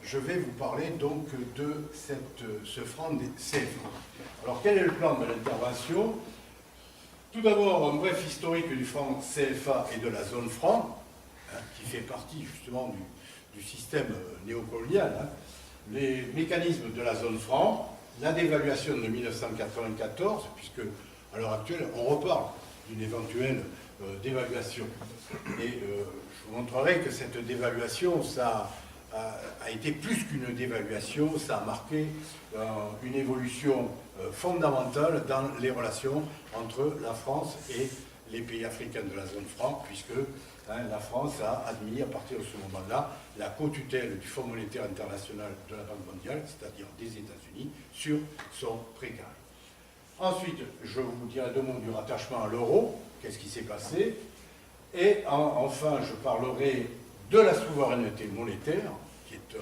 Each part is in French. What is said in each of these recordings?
je vais vous parler donc de ce franc des CFA. Alors quel est le plan de l'intervention? Tout d'abord, un bref historique du franc CFA et de la zone franc, qui fait partie justement du système néocolonial. Les mécanismes de la zone franc, la dévaluation de 1994, puisque à l'heure actuelle, on reparle d'une éventuelle dévaluation. Et je vous montrerai que cette dévaluation, ça a été plus qu'une dévaluation, ça a marqué une évolution fondamentale dans les relations entre la France et les pays africains de la zone franc, puisque la France a admis à partir de ce moment-là la co-tutelle du Fonds monétaire international de la Banque mondiale, c'est-à-dire des États-Unis, sur son précaré. Ensuite, je vous dirai deux mots du rattachement à l'euro, qu'est-ce qui s'est passé, et enfin, je parlerai de la souveraineté monétaire, qui est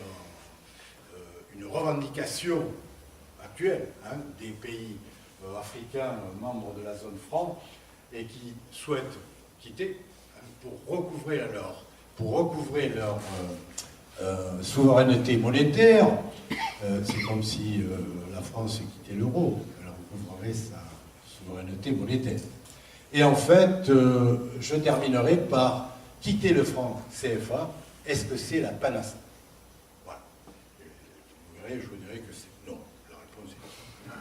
une revendication actuelle des pays africains membres de la zone franc et qui souhaitent quitter pour recouvrer leur souveraineté monétaire. C'est comme si la France quittait l'euro, elle recouvrerait sa souveraineté monétaire. Et en fait, je terminerai par quitter le franc CFA. Est-ce que c'est la panacée? Voilà. Vous verrez, je vous dirai que c'est non. La réponse est non.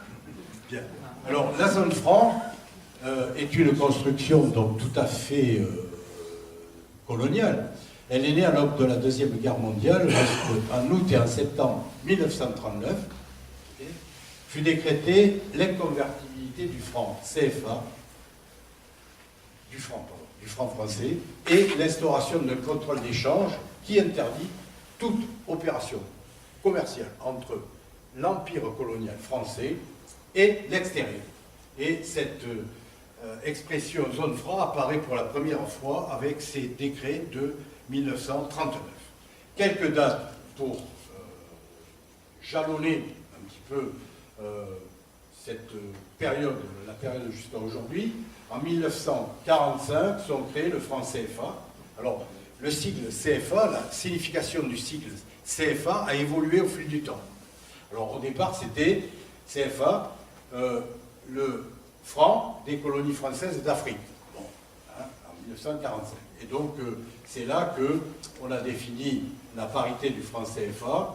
Bien. Alors, la zone franc est une construction donc tout à fait coloniale. Elle est née à l'aube de la Deuxième Guerre mondiale, en août et en septembre 1939, fut décrétée l'inconvertibilité du franc CFA, du franc français, et l'instauration d'un contrôle d'échange qui interdit toute opération commerciale entre l'empire colonial français et l'extérieur. Et cette expression zone franc apparaît pour la première fois avec ces décrets de 1939. Quelques dates pour jalonner un petit peu cette période, la période jusqu'à aujourd'hui. En 1945 sont créés le franc CFA. Alors, le sigle CFA, la signification du sigle CFA a évolué au fil du temps. Alors, au départ, c'était CFA, le franc des colonies françaises d'Afrique, bon, en 1945. Et donc, c'est là qu'on a défini la parité du franc CFA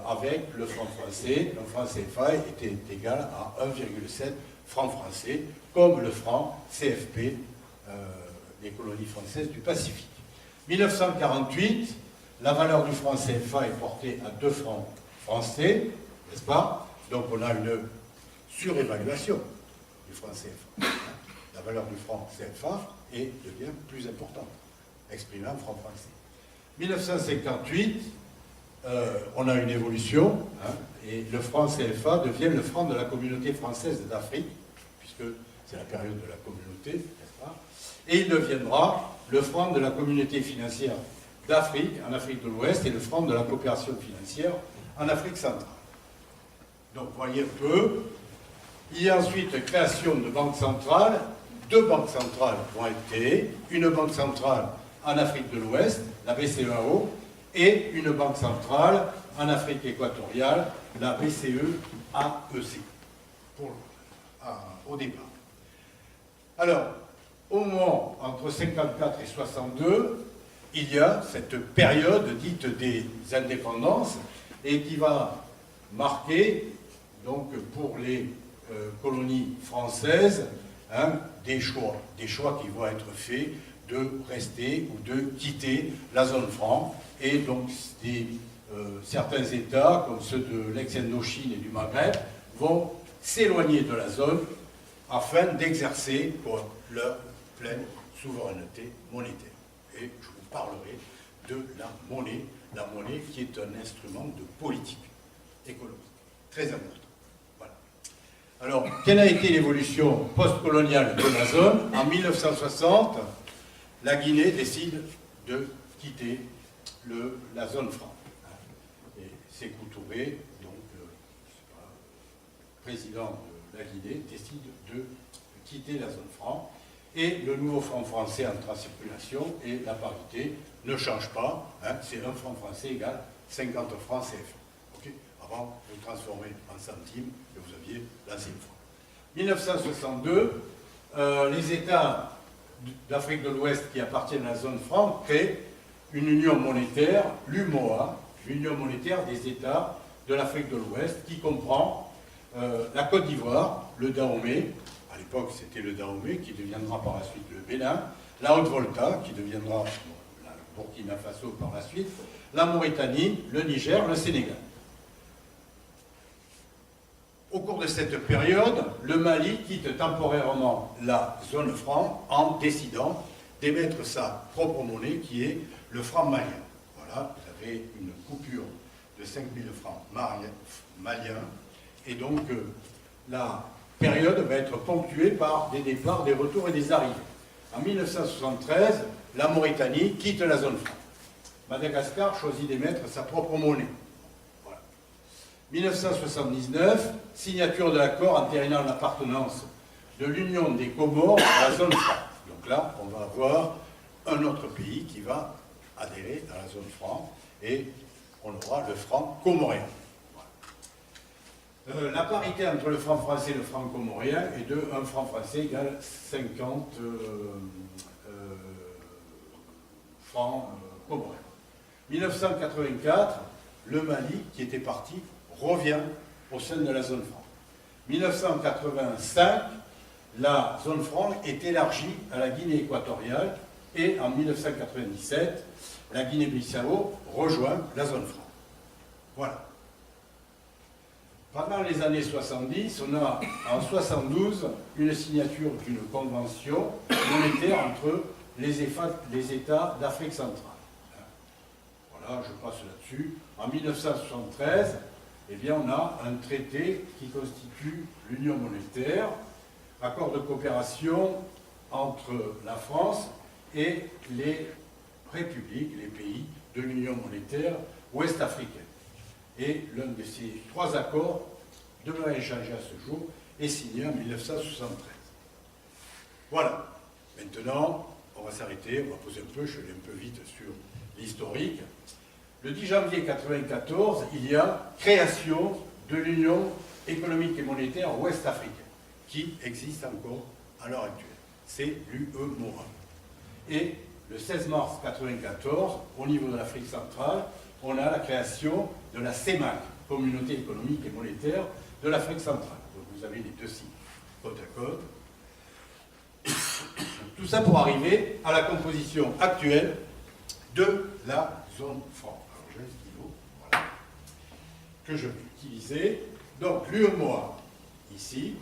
avec le franc français. Le franc CFA était égal à 1,7 francs français, comme le franc CFP des colonies françaises du Pacifique. 1948, la valeur du franc CFA est portée à 2 francs français, n'est-ce pas? Donc on a une surévaluation du franc CFA. La valeur du franc CFA devient plus importante, exprimée en francs français. 1958, on a une évolution, et le franc CFA devient le franc de la communauté française d'Afrique, puisque c'est la période de la communauté, n'est-ce pas? Et il deviendra le franc de la communauté financière d'Afrique, en Afrique de l'Ouest, et le franc de la coopération financière en Afrique centrale. Donc, vous voyez un peu, il y a ensuite création de banques centrales. 2 banques centrales vont être créées, une banque centrale en Afrique de l'Ouest, la BCEAO, et une banque centrale en Afrique équatoriale, la BCE-AEC, au départ. Alors, au moment entre 54 et 62, il y a cette période dite des indépendances et qui va marquer, donc, pour les colonies françaises, des choix qui vont être faits de rester ou de quitter la zone franc. Et donc, certains États, comme ceux de l'ex-Indochine et du Maghreb, vont s'éloigner de la zone afin d'exercer leur pleine souveraineté monétaire. Et je vous parlerai de la monnaie qui est un instrument de politique économique très important. Voilà. Alors, quelle a été l'évolution postcoloniale de la zone? En 1960, la Guinée décide de quitter la zone franc. Et Sékou Touré, donc, président de la Guinée, décide de quitter la zone franc. Et le nouveau franc français entre en circulation et la parité ne change pas. C'est un franc français égal 50 francs CFA. Okay, avant, vous transformez en centimes et vous aviez l'ancien franc. 1962, les États d'Afrique de l'Ouest qui appartiennent à la zone franc créent une union monétaire, l'UMOA, l'Union monétaire des États de l'Afrique de l'Ouest, qui comprend la Côte d'Ivoire, le Dahomey, à l'époque c'était le Dahomey, qui deviendra par la suite le Bénin, la Haute-Volta, qui deviendra le Burkina Faso par la suite, la Mauritanie, le Niger, le Sénégal. Au cours de cette période, le Mali quitte temporairement la zone franc en décidant d'émettre sa propre monnaie qui est le franc malien. Voilà, vous avez une coupure de 5000 francs maliens et donc la période va être ponctuée par des départs, des retours et des arrivées. En 1973, la Mauritanie quitte la zone franc. Madagascar choisit d'émettre sa propre monnaie. 1979, signature de l'accord entérinant l'appartenance de l'Union des Comores à la zone franc. Donc là, on va avoir un autre pays qui va adhérer à la zone franc et on aura le franc comorien. La parité entre le franc français et le franc comorien est de 1 franc français égale 50 francs comoriens. 1984, le Mali, qui était parti, revient au sein de la zone franc. 1985, la zone franc est élargie à la Guinée équatoriale et en 1997, la Guinée-Bissau rejoint la zone franc. Voilà. Pendant les années 70, on a en 72 une signature d'une convention monétaire entre les États d'Afrique centrale. Voilà, je passe là-dessus. En 1973, eh bien, on a un traité qui constitue l'Union monétaire, accord de coopération entre la France et les républiques, les pays de l'Union monétaire ouest-africaine. Et l'un de ces 3 accords demeure échangé à ce jour et signé en 1973. Voilà. Maintenant, on va s'arrêter, on va poser un peu, je vais un peu vite sur l'historique. Le 10 janvier 1994, il y a création de l'Union économique et monétaire ouest-africaine, qui existe encore à l'heure actuelle. C'est l'UEMOA. Et le 16 mars 1994, au niveau de l'Afrique centrale, on a la création de la CEMAC, Communauté économique et monétaire de l'Afrique centrale. Donc vous avez les deux signes côte à côte. Tout ça pour arriver à la composition actuelle de la zone franc. Alors j'ai un stylo, voilà, que je vais utiliser. Donc l'UEMOA, ici,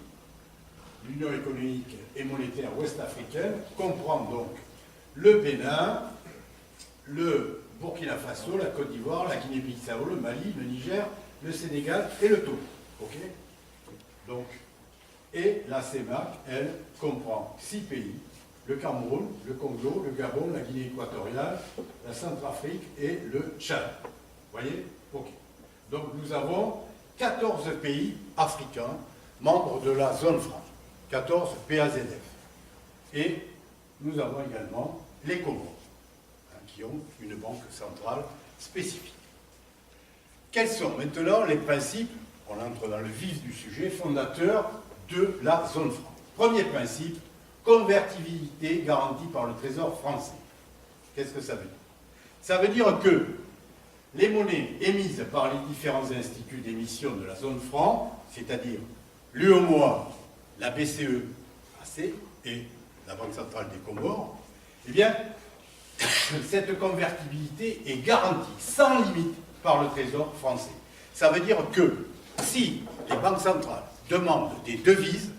l'Union économique et monétaire ouest-africaine, comprend donc le Bénin, le Burkina Faso, la Côte d'Ivoire, la Guinée-Bissau, le Mali, le Niger, le Sénégal et le Togo. Ok ? Donc, et la CEMAC, elle, comprend 6 pays, le Cameroun, le Congo, le Gabon, la Guinée équatoriale, la Centrafrique et le Tchad. Vous voyez ? Ok. Donc nous avons 14 pays africains membres de la zone franc, 14 PAZF. Et nous avons également les Comores, qui ont une banque centrale spécifique. Quels sont maintenant les principes, on entre dans le vif du sujet, fondateurs de la zone franc? Premier principe, convertibilité garantie par le Trésor français. Qu'est-ce que ça veut dire? Ça veut dire que les monnaies émises par les différents instituts d'émission de la zone franc, c'est-à-dire l'UEMOA, la BCE AC et la Banque centrale des Comores, eh bien, cette convertibilité est garantie sans limite par le Trésor français. Ça veut dire que si les banques centrales demandent des devises,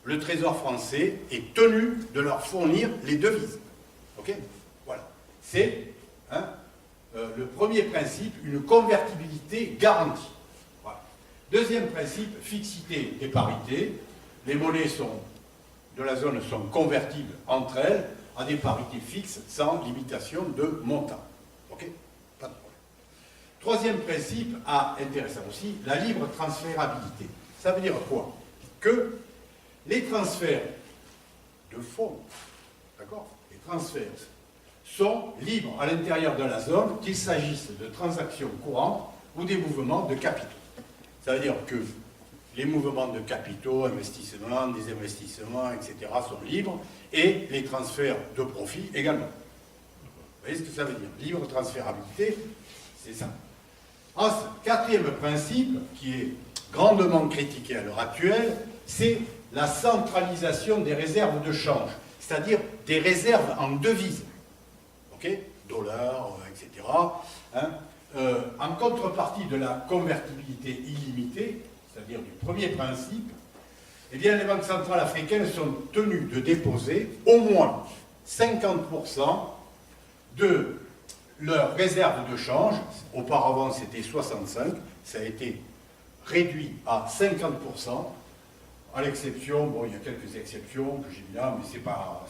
le Trésor français est tenu de leur fournir les devises. Ok ? Voilà. C'est le premier principe, une convertibilité garantie. Voilà. Deuxième principe, fixité et parité. Les monnaies de la zone sont convertibles entre elles à des parités fixes sans limitation de montant. Ok ? Pas de problème. Troisième principe, intéressant aussi, la libre transférabilité. Ça veut dire quoi? Que les transferts de fonds, d'accord? Les transferts sont libres à l'intérieur de la zone, qu'il s'agisse de transactions courantes ou des mouvements de capitaux. Ça veut dire que les mouvements de capitaux, investissements, désinvestissements, etc. sont libres et les transferts de profit également. Vous voyez ce que ça veut dire? Libre transférabilité, c'est ça. Ensuite, quatrième principe, qui est grandement critiqué à l'heure actuelle, c'est la centralisation des réserves de change, c'est-à-dire des réserves en devises, ok, dollars, etc. Hein, en contrepartie de la convertibilité illimitée, c'est-à-dire du premier principe, eh bien, les banques centrales africaines sont tenues de déposer au moins 50% de leurs réserves de change. Auparavant, c'était 65%, ça a été réduit à 50%, à l'exception, bon, il y a quelques exceptions que j'ai mis là, mais c'est pas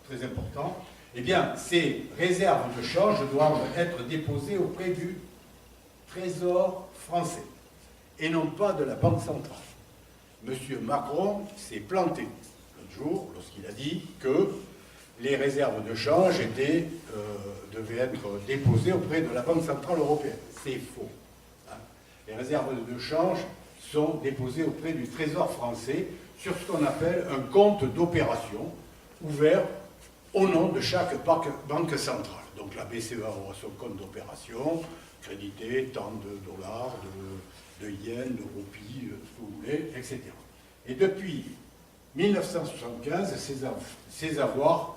très important. Eh bien, ces réserves de change doivent être déposées auprès du Trésor français et non pas de la Banque centrale. Monsieur Macron s'est planté l'autre jour lorsqu'il a dit que les réserves de change devaient être déposées auprès de la Banque centrale européenne. C'est faux. Hein. Les réserves de change sont déposées auprès du Trésor français sur ce qu'on appelle un compte d'opération ouvert au nom de chaque banque centrale. Donc la BCE aura son compte d'opération, crédité tant de dollars, de yens, de roupies, ce que vous voulez, etc. Et depuis 1975, ces avoirs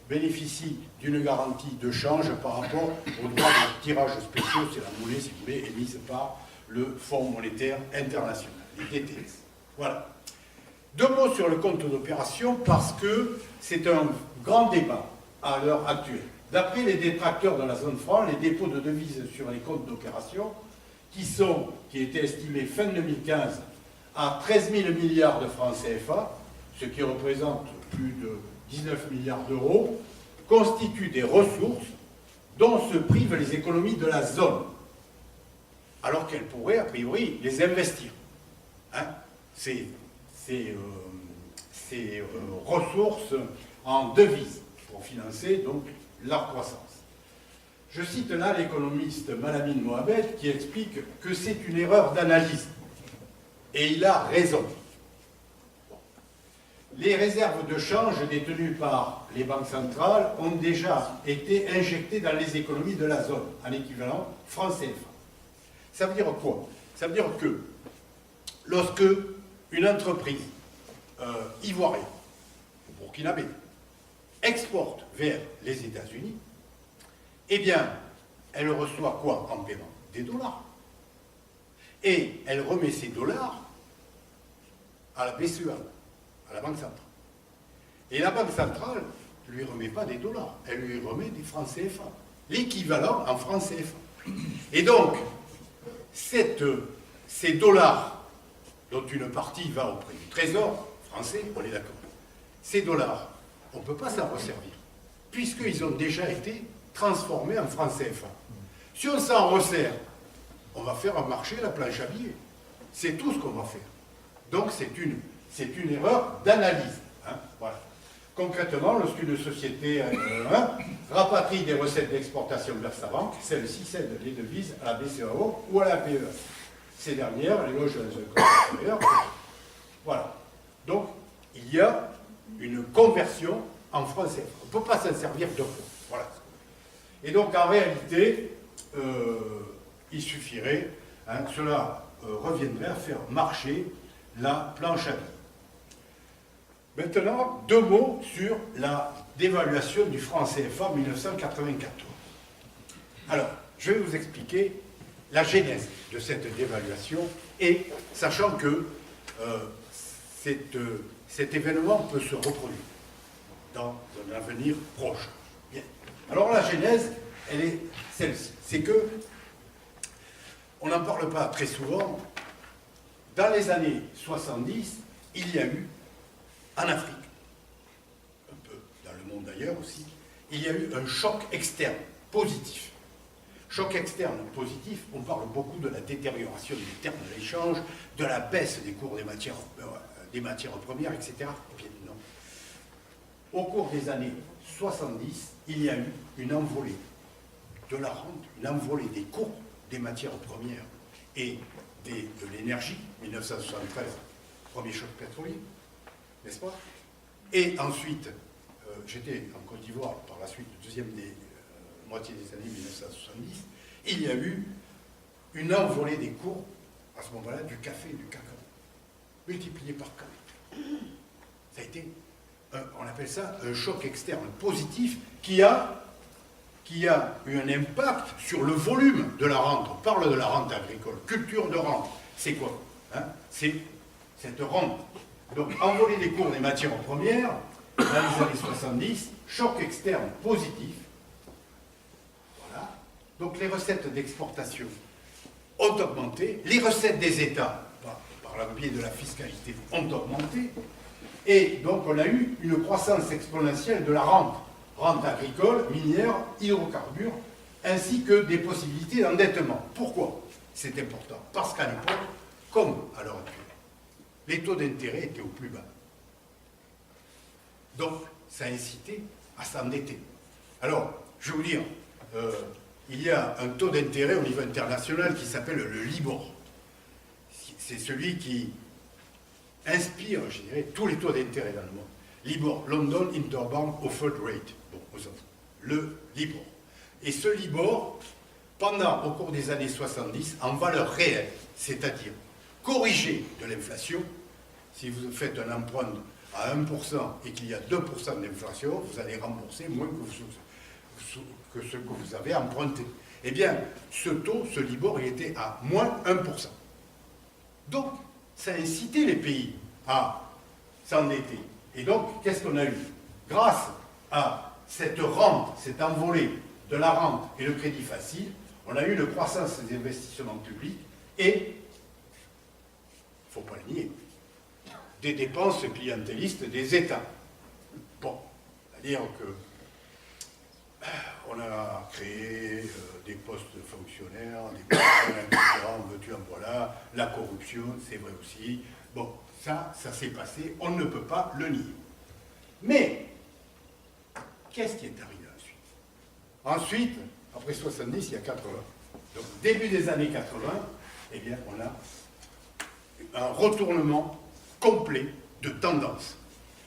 bénéficient d'une garantie de change par rapport aux droits de tirage spéciaux, c'est la monnaie, si vous voulez, émise par le Fonds monétaire international, les DTS. Voilà. Deux mots sur le compte d'opération, parce que c'est un grand débat à l'heure actuelle. D'après les détracteurs de la zone franc, les dépôts de devises sur les comptes d'opération, qui étaient estimés fin 2015 à 13 000 milliards de francs CFA, ce qui représente plus de 19 milliards d'euros, constituent des ressources dont se privent les économies de la zone, alors qu'elles pourraient, a priori, les investir. Hein, ces ressources en devises pour financer donc leur croissance. Je cite là l'économiste Malamine Mohamed qui explique que c'est une erreur d'analyse. Et il a raison. Bon. Les réserves de change détenues par les banques centrales ont déjà été injectées dans les économies de la zone, en équivalent franc CFA. Ça veut dire quoi? Ça veut dire que lorsque une entreprise ivoirienne, ou burkinabé, exporte vers les États-Unis, eh bien, elle reçoit quoi en paiement? Des dollars. Et elle remet ces dollars à la BCE, à la Banque centrale. Et la Banque centrale ne lui remet pas des dollars, elle lui remet des francs CFA, l'équivalent en francs CFA. Et donc, ces dollars, dont une partie va auprès du Trésor français, on est d'accord, ces dollars, on ne peut pas s'en resservir, puisqu'ils ont déjà été transformés en francs CFA. Si on s'en resserre, on va faire marcher la planche à billets. C'est tout ce qu'on va faire. Donc c'est une erreur d'analyse. Hein, voilà. Concrètement, lorsqu'une société rapatrie des recettes d'exportation vers sa banque, celle-ci cède les devises à la BCEAO ou à la PEA. Ces dernières les logent dans un compte extérieur. Voilà. Donc, il y a une conversion en francs CFA. On ne peut pas s'en servir deux fois. Voilà. Et donc, en réalité, il suffirait, cela reviendrait à faire marcher la planche à billets. Maintenant, deux mots sur la dévaluation du franc CFA en 1994. Alors, je vais vous expliquer la genèse de cette dévaluation, et sachant que cet événement peut se reproduire dans un avenir proche. Bien. Alors la genèse, elle est celle-ci. C'est que, on n'en parle pas très souvent, dans les années 70, il y a eu, en Afrique, un peu dans le monde d'ailleurs aussi, il y a eu un choc externe positif. Choc externe positif, on parle beaucoup de la détérioration des termes de l'échange, de la baisse des cours des matières premières, etc. Eh bien, non. Au cours des années 70, il y a eu une envolée de la rente, une envolée des cours des matières premières et de l'énergie, 1973, premier choc pétrolier, n'est-ce pas? Et ensuite, j'étais en Côte d'Ivoire par la suite, deuxième moitié des années 1970, il y a eu une envolée des cours, à ce moment-là, du café et du cacao, multiplié par 4. Ça a été, on appelle ça un choc externe positif qui a eu un impact sur le volume de la rente. On parle de la rente agricole, culture de rente. C'est quoi, hein? C'est cette rente. Donc, envolée des cours des matières premières, dans les années 70, choc externe positif. Voilà. Donc, les recettes d'exportation ont augmenté, les recettes des États, par le biais de la fiscalité, ont augmenté, et donc on a eu une croissance exponentielle de la rente agricole, minière, hydrocarbures, ainsi que des possibilités d'endettement. Pourquoi c'est important? Parce qu'à l'époque, comme à l'heure actuelle, les taux d'intérêt étaient au plus bas. Donc, ça a incité à s'endetter. Alors, je vais vous dire, il y a un taux d'intérêt au niveau international qui s'appelle le LIBOR. C'est celui qui inspire, je dirais, tous les taux d'intérêt dans le monde. LIBOR, London Interbank Offered Rate. Bon, le LIBOR. Et ce LIBOR, au cours des années 70, en valeur réelle, c'est-à-dire corrigé de l'inflation, si vous faites un emprunt à 1% et qu'il y a 2% d'inflation, vous allez rembourser moins que ce que vous avez emprunté. Eh bien, ce taux, ce LIBOR, il était à moins 1%. Donc, ça a incité les pays à s'endetter. Et donc, qu'est-ce qu'on a eu? Grâce à cette rente, cette envolée de la rente et le crédit facile, on a eu une croissance des investissements publics et, il ne faut pas le nier, des dépenses clientélistes des États. Bon, c'est-à-dire que on a créé des postes de fonctionnaires, des postes en veux-tu, en voilà, la corruption, c'est vrai aussi. Bon, ça s'est passé, on ne peut pas le nier. Mais, qu'est-ce qui est arrivé ensuite? Ensuite, après 70, il y a 80. Donc, début des années 80, eh bien, on a un retournement complet de tendance.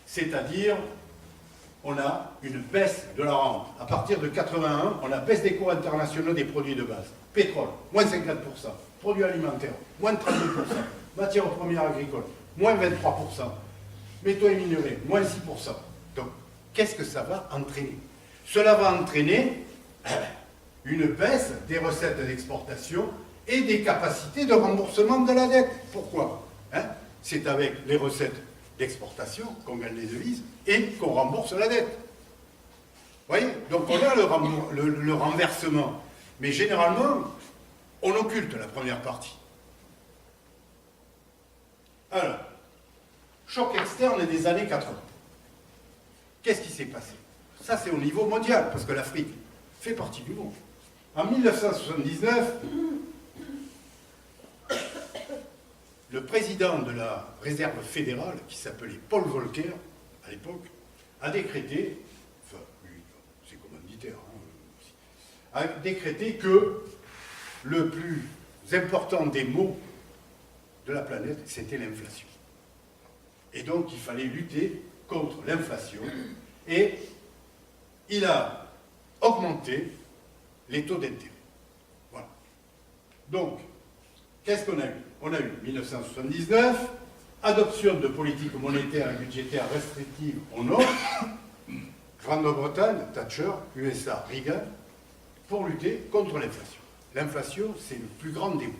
C'est-à-dire, on a une baisse de la rente. À partir de 81, on a baisse des cours internationaux des produits de base. Pétrole, moins 54%. Produits alimentaires, moins 32%. Matières premières agricoles, moins 23%. Métaux et minerais, moins 6%. Donc, qu'est-ce que ça va entraîner? Cela va entraîner une baisse des recettes d'exportation et des capacités de remboursement de la dette. Pourquoi? C'est avec les recettes d'exportation qu'on gagne les devises et qu'on rembourse la dette. Vous voyez? Donc on a le renversement. Mais généralement, on occulte la première partie. Alors, choc externe des années 80. Qu'est-ce qui s'est passé? Ça, c'est au niveau mondial, parce que l'Afrique fait partie du monde. En 1979, le président de la réserve fédérale, qui s'appelait Paul Volcker, à l'époque, a décrété, enfin, lui, c'est commanditaire, a décrété que le plus important des maux de la planète, c'était l'inflation. Et donc, il fallait lutter contre l'inflation. Et il a augmenté les taux d'intérêt. Voilà. Donc, qu'est-ce qu'on a eu? On a eu 1979, adoption de politiques monétaires et budgétaires restrictives au nord, Grande-Bretagne, Thatcher, USA, Reagan, pour lutter contre l'inflation. L'inflation, c'est le plus grand des maux.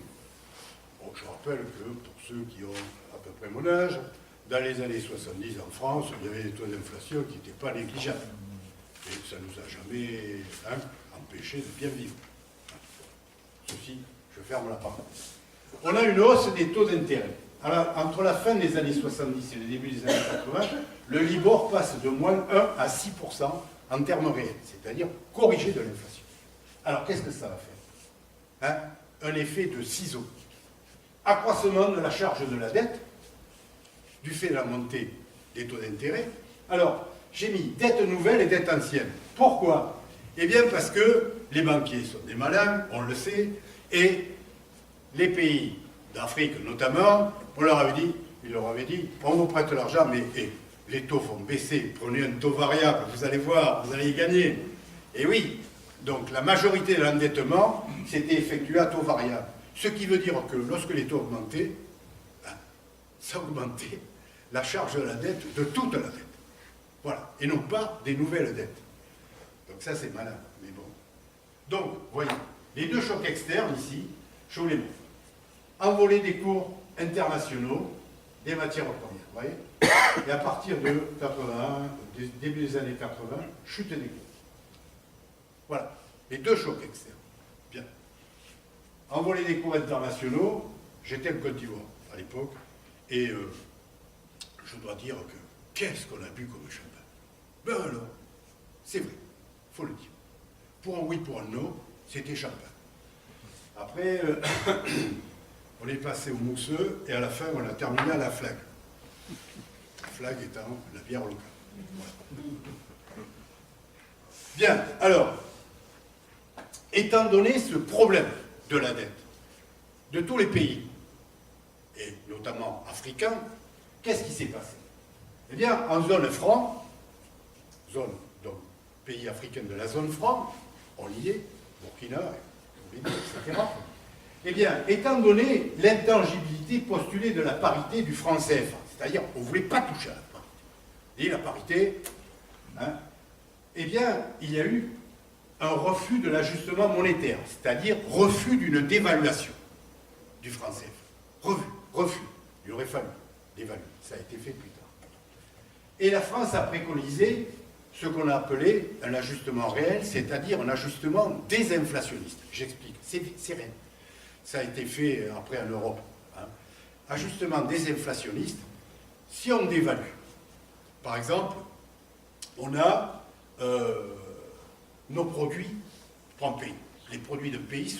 Bon, je rappelle que pour ceux qui ont à peu près mon âge, dans les années 70 en France, il y avait des taux d'inflation qui n'étaient pas négligeables. Et ça ne nous a jamais empêché de bien vivre. Ceci, je ferme la parenthèse. On a une hausse des taux d'intérêt. Alors, entre la fin des années 70 et le début des années 80, le LIBOR passe de moins 1 à 6% en termes réels, c'est-à-dire corrigé de l'inflation. Alors, qu'est-ce que ça va faire? Un effet de ciseau. Accroissement de la charge de la dette, du fait de la montée des taux d'intérêt. Alors, j'ai mis dette nouvelle et dette ancienne. Pourquoi? Eh bien parce que les banquiers sont des malins, on le sait, et les pays d'Afrique notamment, on leur avait dit, ils leur avaient dit, on vous prête l'argent, mais les taux vont baisser, prenez un taux variable, vous allez voir, vous allez y gagner. Et oui, donc la majorité de l'endettement s'était effectué à taux variable. Ce qui veut dire que lorsque les taux augmentaient, ben, ça augmentait la charge de la dette, de toute la dette. Voilà, et non pas des nouvelles dettes. Donc ça c'est malin, mais bon. Donc, voyez, les deux chocs externes ici, chaud les mots. Envolée des cours internationaux des matières premières, vous voyez. Et à partir de 81, début des années 80, chute des cours. Voilà, les deux chocs externes. Bien. Envolée des cours internationaux, j'étais en Côte d'Ivoire à l'époque, et je dois dire que qu'est-ce qu'on a bu comme champagne. Ben alors, c'est vrai, il faut le dire. Pour un oui, pour un non, c'était champagne. Après, on est passé au mousseux, et à la fin, on a terminé à la flague. La flague étant la bière locale. Voilà. Bien, alors, étant donné ce problème de la dette de tous les pays, et notamment africains, qu'est-ce qui s'est passé? Eh bien, en zone franc, zone, donc pays africains de la zone franc, on y est, Burkina, etc. Eh bien, étant donné l'intangibilité postulée de la parité du franc CFA, c'est-à-dire on ne voulait pas toucher à la parité, et la parité, hein, eh bien, il y a eu un refus de l'ajustement monétaire, c'est-à-dire refus d'une dévaluation du franc CFA. Refus. Il aurait fallu dévaluer. Ça a été fait plus tard. Et la France a préconisé ce qu'on a appelé un ajustement réel, c'est-à-dire un ajustement désinflationniste. J'explique. C'est rien. Ça a été fait après en Europe. Hein. Ajustement désinflationniste, si on dévalue, par exemple, on a nos produits, je prends pays. Les produits de pays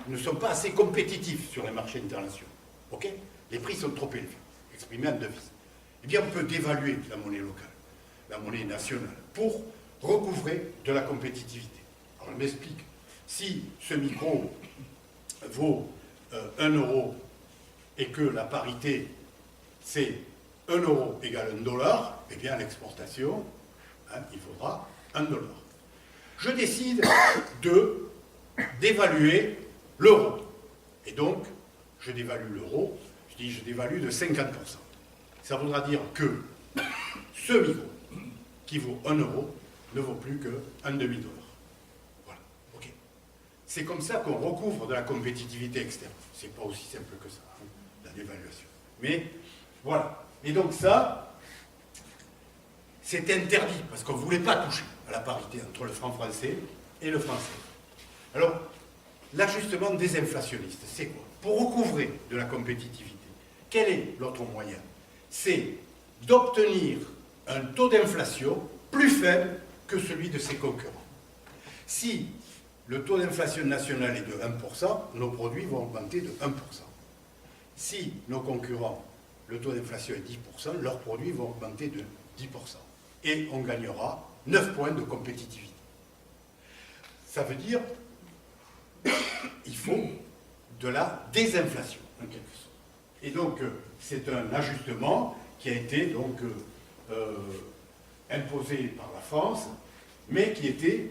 ne sont pas assez compétitifs sur les marchés internationaux. Ok? Les prix sont trop élevés, exprimés en devises. Eh bien, on peut dévaluer la monnaie locale, la monnaie nationale, pour recouvrer de la compétitivité. Alors, je m'explique. Si ce micro vaut 1 euro et que la parité, c'est 1 euro égale 1 dollar, eh bien, à l'exportation, hein, il faudra 1 dollar. Je décide d'évaluer l'euro. Et donc, je dévalue l'euro, je dévalue de 50%. Ça voudra dire que ce micro, qui vaut 1 euro, ne vaut plus qu'un demi-dollar. Voilà, ok. C'est comme ça qu'on recouvre de la compétitivité externe. C'est pas aussi simple que ça, hein, la dévaluation. Mais, voilà. Et donc ça, c'est interdit, parce qu'on ne voulait pas toucher à la parité entre le franc français et le français. Alors, l'ajustement désinflationniste, c'est quoi? Pour recouvrer de la compétitivité, quel est l'autre moyen? C'est d'obtenir un taux d'inflation plus faible que celui de ses concurrents. Si le taux d'inflation national est de 1%, nos produits vont augmenter de 1%. Si nos concurrents, le taux d'inflation est 10%, leurs produits vont augmenter de 10%. Et on gagnera 9 points de compétitivité. Ça veut dire qu'il faut de la désinflation, en quelque sorte. Et donc, c'est un ajustement qui a été donc imposé par la France, mais qui était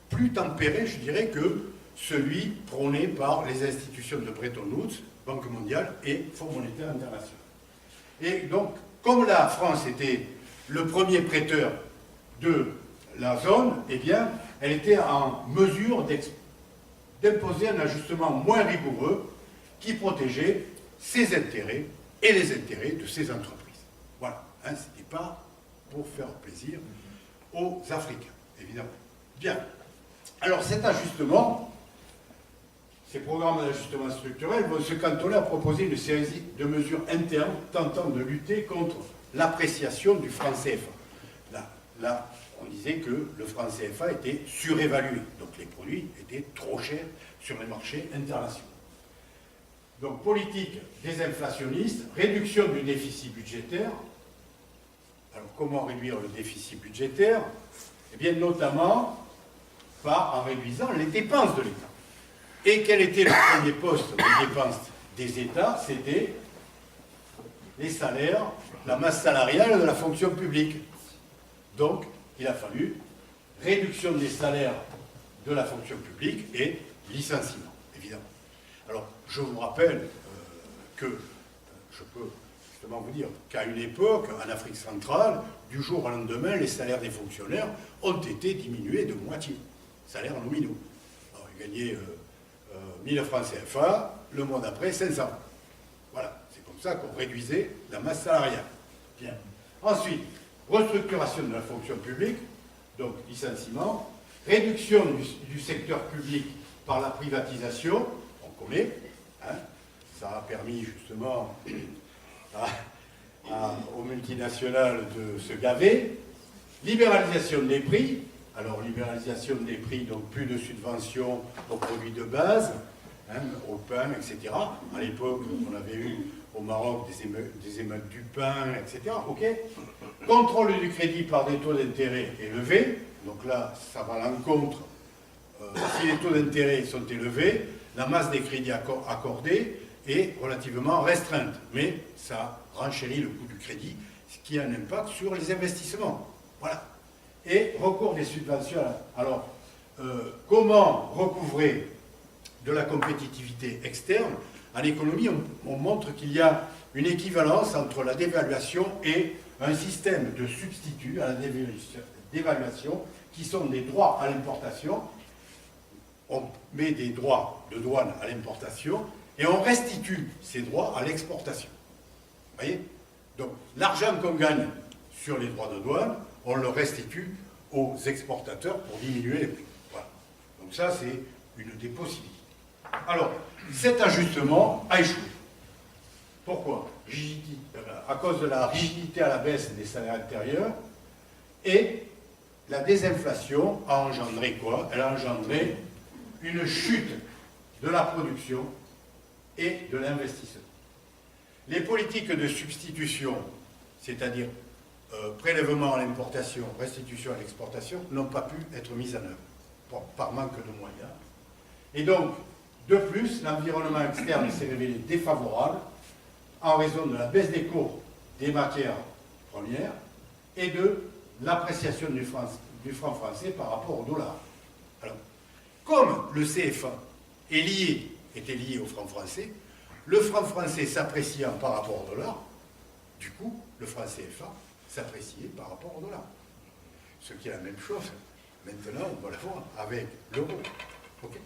plus tempéré, je dirais, que celui prôné par les institutions de Bretton Woods, Banque mondiale et Fonds monétaire international. Et donc, comme la France était le premier prêteur de la zone, eh bien, elle était en mesure d'imposer un ajustement moins rigoureux qui protégeait ses intérêts et les intérêts de ses entreprises. Voilà, hein, ce n'était pas pour faire plaisir aux Africains, évidemment. Bien. Alors cet ajustement, ces programmes d'ajustement structurel vont se cantonner à proposer une série de mesures internes tentant de lutter contre l'appréciation du franc CFA. Là, on disait que le franc CFA était surévalué, donc les produits étaient trop chers sur les marchés internationaux. Donc politique désinflationniste, réduction du déficit budgétaire. Alors comment réduire le déficit budgétaire? Eh bien notamment en réduisant les dépenses de l'État. Et quel était le premier poste de dépenses des États? C'était les salaires, la masse salariale de la fonction publique. Donc, il a fallu réduction des salaires de la fonction publique et licenciement, évidemment. Alors, je vous rappelle que je peux justement vous dire qu'à une époque, en Afrique centrale, du jour au lendemain, les salaires des fonctionnaires ont été diminués de moitié. Salaires nominaux. Alors, ils gagnaient 1000 francs CFA, le mois d'après, 500. Voilà, c'est comme ça qu'on réduisait la masse salariale. Bien. Ensuite, restructuration de la fonction publique, donc licenciement, réduction du secteur public par la privatisation, on connaît, hein, ça a permis justement aux multinationales de se gaver, libéralisation des prix, alors libéralisation des prix, donc plus de subventions aux produits de base, hein, au pain, etc. À l'époque, on avait eu au Maroc des émeutes du pain, etc. Ok. Contrôle du crédit par des taux d'intérêt élevés, donc là, ça va à l'encontre. Si les taux d'intérêt sont élevés, la masse des crédits accordés est relativement restreinte, mais ça renchérit le coût du crédit, ce qui a un impact sur les investissements. Voilà. Et recours des subventions. Alors, comment recouvrer de la compétitivité externe? En économie, on montre qu'il y a une équivalence entre la dévaluation et un système de substituts à la dévaluation, qui sont des droits à l'importation. On met des droits de douane à l'importation et on restitue ces droits à l'exportation. Vous voyez? Donc, l'argent qu'on gagne sur les droits de douane, on le restitue aux exportateurs pour diminuer les prix. Voilà. Donc ça, c'est une des possibilités. Alors, cet ajustement a échoué. Pourquoi? À cause de la rigidité à la baisse des salaires intérieurs, et la désinflation a engendré quoi? Elle a engendré une chute de la production et de l'investissement. Les politiques de substitution, c'est-à-dire prélèvement à l'importation, restitution à l'exportation, n'ont pas pu être mises en œuvre par manque de moyens. Et donc, de plus, l'environnement externe s'est révélé défavorable en raison de la baisse des cours des matières premières et de l'appréciation du franc français par rapport au dollar. Alors, comme le CFA était lié au franc français, le franc français s'appréciant par rapport au dollar, du coup, le franc CFA s'appréciait par rapport au dollar. Ce qui est la même chose. Maintenant, on va la voir avec l'euro. Okay.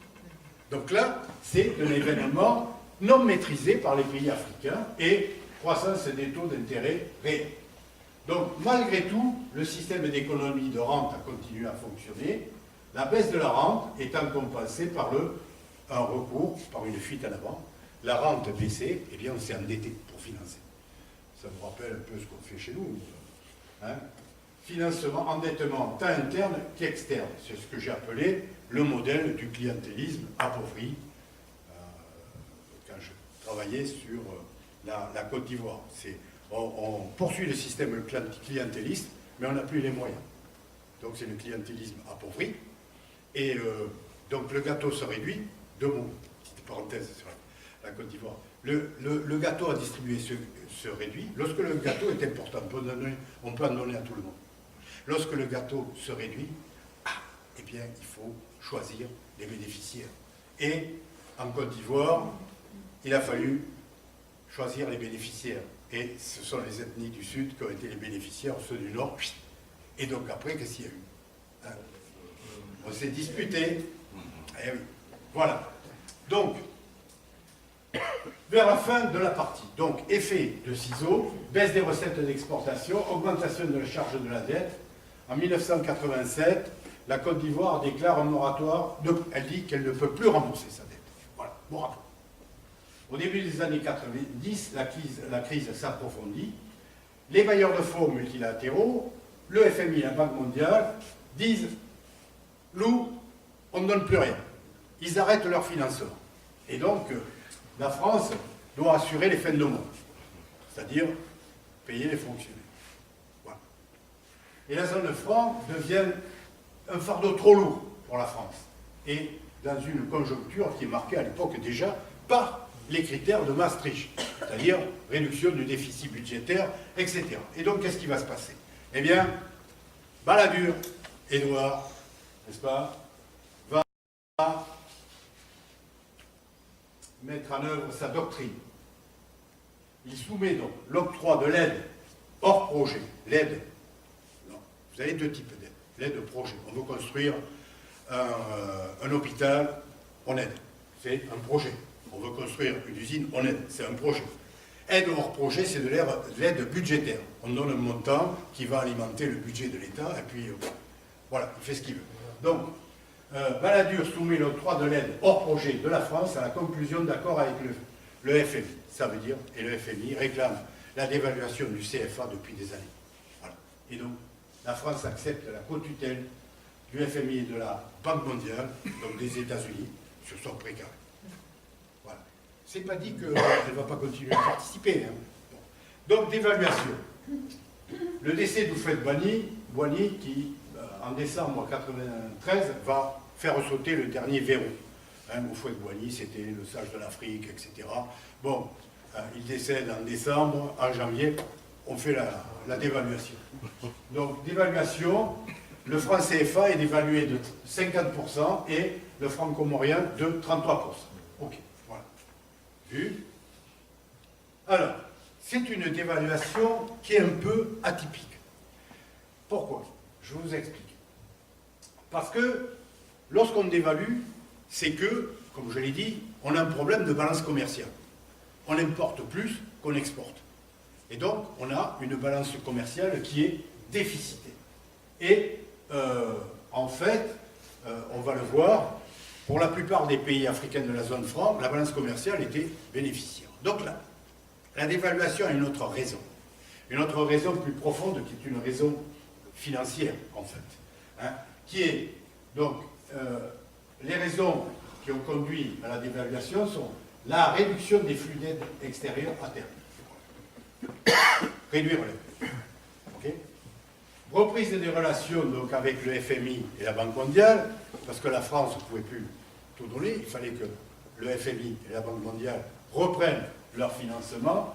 Donc là, c'est un événement non maîtrisé par les pays africains et croissance des taux d'intérêt réels. Donc, malgré tout, le système d'économie de rente a continué à fonctionner, la baisse de la rente étant compensée par un recours, par une fuite en avant. La rente baissée, eh bien, on s'est endetté pour financer. Ça vous rappelle un peu ce qu'on fait chez nous. Hein? Financement, endettement, tant interne qu'externe. C'est ce que j'ai appelé le modèle du clientélisme appauvri quand je travaillais sur la Côte d'Ivoire. On poursuit le système clientéliste, mais on n'a plus les moyens. Donc c'est le clientélisme appauvri. Et donc le gâteau se réduit. Deux mots, petite parenthèse sur la Côte d'Ivoire. Le gâteau à distribuer se réduit. Lorsque le gâteau est important, on peut en donner à tout le monde. Lorsque le gâteau se réduit, eh bien, il faut choisir les bénéficiaires. Et en Côte d'Ivoire, il a fallu choisir les bénéficiaires. Et ce sont les ethnies du Sud qui ont été les bénéficiaires, ceux du Nord. Et donc après, qu'est-ce qu'il y a eu? Hein? On s'est disputé. Eh oui. Voilà. Donc, vers la fin de la partie. Donc, effet de ciseaux, baisse des recettes d'exportation, augmentation de la charge de la dette. En 1987, la Côte d'Ivoire déclare un moratoire. Elle dit qu'elle ne peut plus rembourser sa dette. Voilà, moratoire. Au début des années 90, la crise s'approfondit. Les bailleurs de fonds multilatéraux, le FMI et la Banque mondiale disent « Nous, on ne donne plus rien ». Ils arrêtent leur financement. Et donc, la France doit assurer les fins de mois, c'est-à-dire payer les fonctionnaires. Voilà. Et la zone franc devient un fardeau trop lourd pour la France. Et dans une conjoncture qui est marquée à l'époque déjà par les critères de Maastricht, c'est-à-dire réduction du déficit budgétaire, etc. Et donc, qu'est-ce qui va se passer? Eh bien, Balladur, Édouard, n'est-ce pas, va mettre en œuvre sa doctrine. Il soumet donc l'octroi de l'aide hors projet. L'aide, non, vous avez deux types d'aide. L'aide projet. On veut construire un hôpital, on aide. C'est un projet. On veut construire une usine, on aide. C'est un projet. Aide hors projet, c'est de l'aide budgétaire. On donne un montant qui va alimenter le budget de l'État, et puis voilà, il fait ce qu'il veut. Donc, Balladur soumet l'octroi de l'aide hors projet de la France à la conclusion d'accord avec le FMI. Ça veut dire, et le FMI réclame la dévaluation du CFA depuis des années. Voilà. Et donc, la France accepte la co-tutelle du FMI et de la Banque mondiale, donc des États-Unis, sur son précaré. Voilà. C'est pas dit qu'elle ne va pas continuer à participer. Hein. Bon. Donc, dévaluation. Le décès d'Houphouët-Boigny, qui, en décembre 1993, va faire sauter le dernier verrou. Hein, Houphouët-Boigny, c'était le sage de l'Afrique, etc. Bon, il décède en décembre, en janvier, on fait la dévaluation. Donc, dévaluation, le franc CFA est dévalué de 50% et le franc comorien de 33%. Ok, voilà. Vu? Alors, c'est une dévaluation qui est un peu atypique. Pourquoi? Je vous explique. Parce que lorsqu'on dévalue, c'est que, comme je l'ai dit, on a un problème de balance commerciale. On importe plus qu'on exporte. Et donc, on a une balance commerciale qui est déficitaire. Et en fait, on va le voir, pour la plupart des pays africains de la zone franc, la balance commerciale était bénéficiaire. Donc là, la dévaluation a une autre raison. Une autre raison plus profonde, qui est une raison financière, en fait. Hein, qui est, donc, les raisons qui ont conduit à la dévaluation sont la réduction des flux d'aide extérieure à terme. Réduire l'aide. Okay. Reprise des relations donc, avec le FMI et la Banque mondiale, parce que la France ne pouvait plus tout donner, il fallait que le FMI et la Banque mondiale reprennent leur financement.